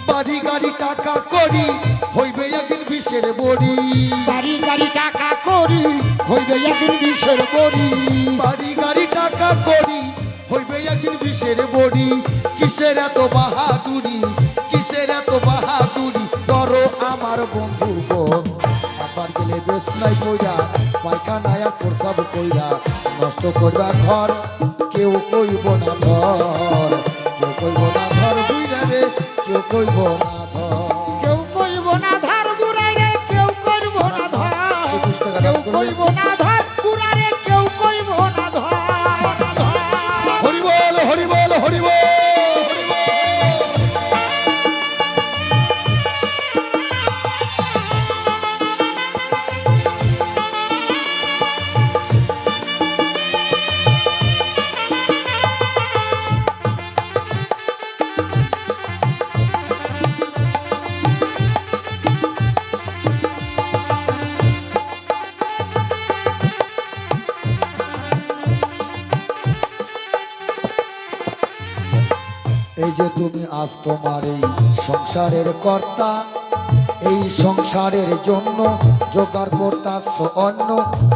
বাড়ি গাড়ি টাকা করি হইবে একদিন বিষের বড়ি, বাড়ি গাড়ি টাকা করি, হইবে একদিন বিষের বড়ি। বাড়ি গাড়ি টাকা করি হইবে একদিন বিষের বড়ি। কিসের এত বাহাদুরি, কিসের এত বাহাদুরি করো আমার বন্ধু গো। একবার গেলে বেশ নাই কইরা, পায়খানায় আর প্রসাব কইরা, নষ্ট করবা ঘর কেউ কইব না ধর, কেউ কইব না ধর বুইরা রে, কেউ কইব না ধর। কেউ কইব না ধার বুড়াই রে, কেউ করব না ধর, 21 টাকা কেউ দাম করবে। কইব না ধার বুড়া রে, কেউ কইব না ধর। হরি বল হরি বল হরি বল হরি বল। এই যে তুমি আজ তোমার এই সংসারের কর্তা, এই সংসারের জন্য জোগাড় করতাছ অন্ন,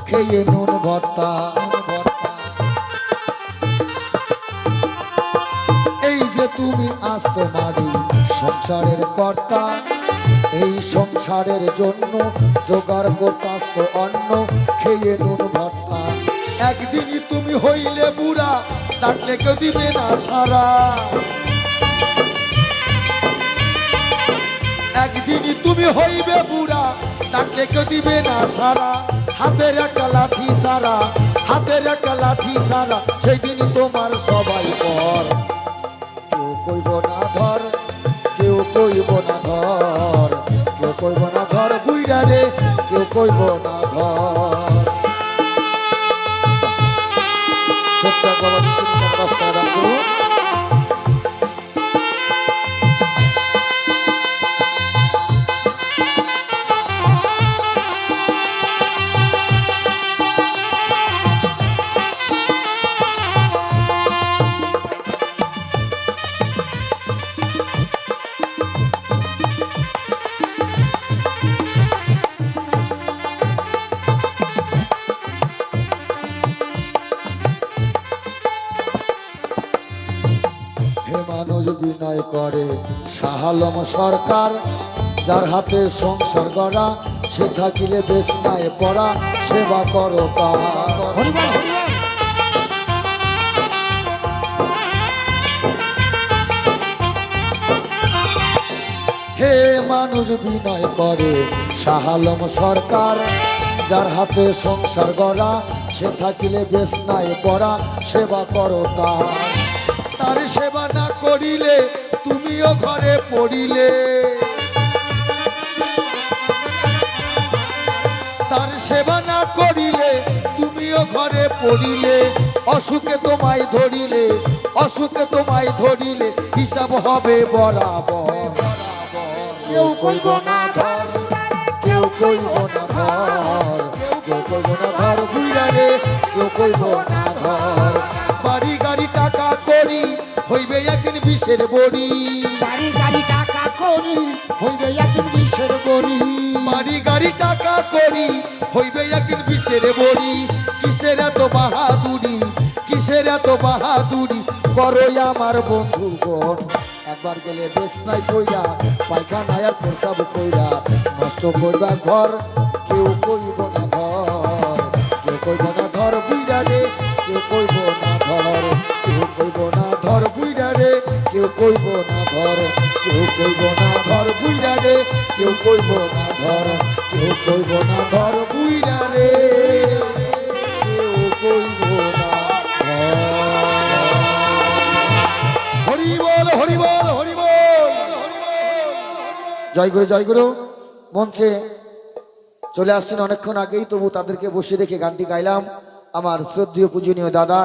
খেয়ে নুন ভর্তা। এই যে তুমি আজ তোমার এই সংসারের কর্তা, এই সংসারের জন্য জোগাড় করতাছ অন্ন, খেয়ে নুন ভর্তা। একদিনই তুমি হইলে বুড়া, ডাকলে কেউ দিবে না সারা। একদিনই তুমি হইবে বুড়া, ডাকলে কেউ দিবে না সারা। হাতের একটা লাঠি সারা, হাতের একটা লাঠি সারা, সেই দিন তোমার সবাই পর। কেউ কইব না ধর, কেউ কইব না ধর, কেউ কইব না ধর বুইরা রে, কেউ কইব না ধর। ছোট্ট বাবা 10 টাকা দাম করবো। বিনয় করে শাহালম সরকার, যার হাতে সংসার গড়া, সে থাকিলে বেশ নাই পড়া, সেবা করো তার। হরিবল হরিবল। হে মানুষ বিনয় করে শাহালম সরকার, যার হাতে সংসার গড়া, সে থাকিলে বেশ নাই পড়া, সেবা করো তার। তার সেবা না করিলে তুমিও ঘরে পড়িলে, তার সেবা না করিলে তুমিও ঘরে পড়িলে, অসুখে তোমায় ধরিলে, অসুখে তোমায় ধরিলে, হিসাব হবে বরাবর। কেউ কইব না ধর, কেউ কইব না ধর, কেউ কইব না ধর বুইরারে, কেউ কইব না ধর। বাড়ি গাড়ি টাকা করি হইবে একদিন বিষের বড়ি, বাড়ি গাড়ি টাকা করি হইবে একদিন বিষের গড়ি। বাড়ি গাড়ি টাকা করি হইবে একদিন বিষের বড়ি। কিসের এত বাহাদুরি, কিসের এত বাহাদুরি করো আমার বন্ধুগণ। একবার গেলে বেশ নাই কইরা, পায়খানায় আর প্রসাব কইরা, নষ্ট করবা ঘর, কেউ কইব না ধর, কেউ কইব না ধর বুইরারে, কেউ কইব না ধর, কেউ কইব না ধর বুইরারে, কেউ কইব না ধর, কেউ কইব না ধর বুইরারে, কেউ কইব না ধর, কেউ কইব না ধর বুইরারে, কেউ কইব না ধর। হরি বল হরি বল হরি বল। জয় গুরু জয় গুরু। মঞ্চে চলে আসছেন অনেকক্ষণ আগেই, তবু তাদেরকে বসে রেখে গানটি গাইলাম। আমার শ্রদ্ধেয় পূজনীয় দাদা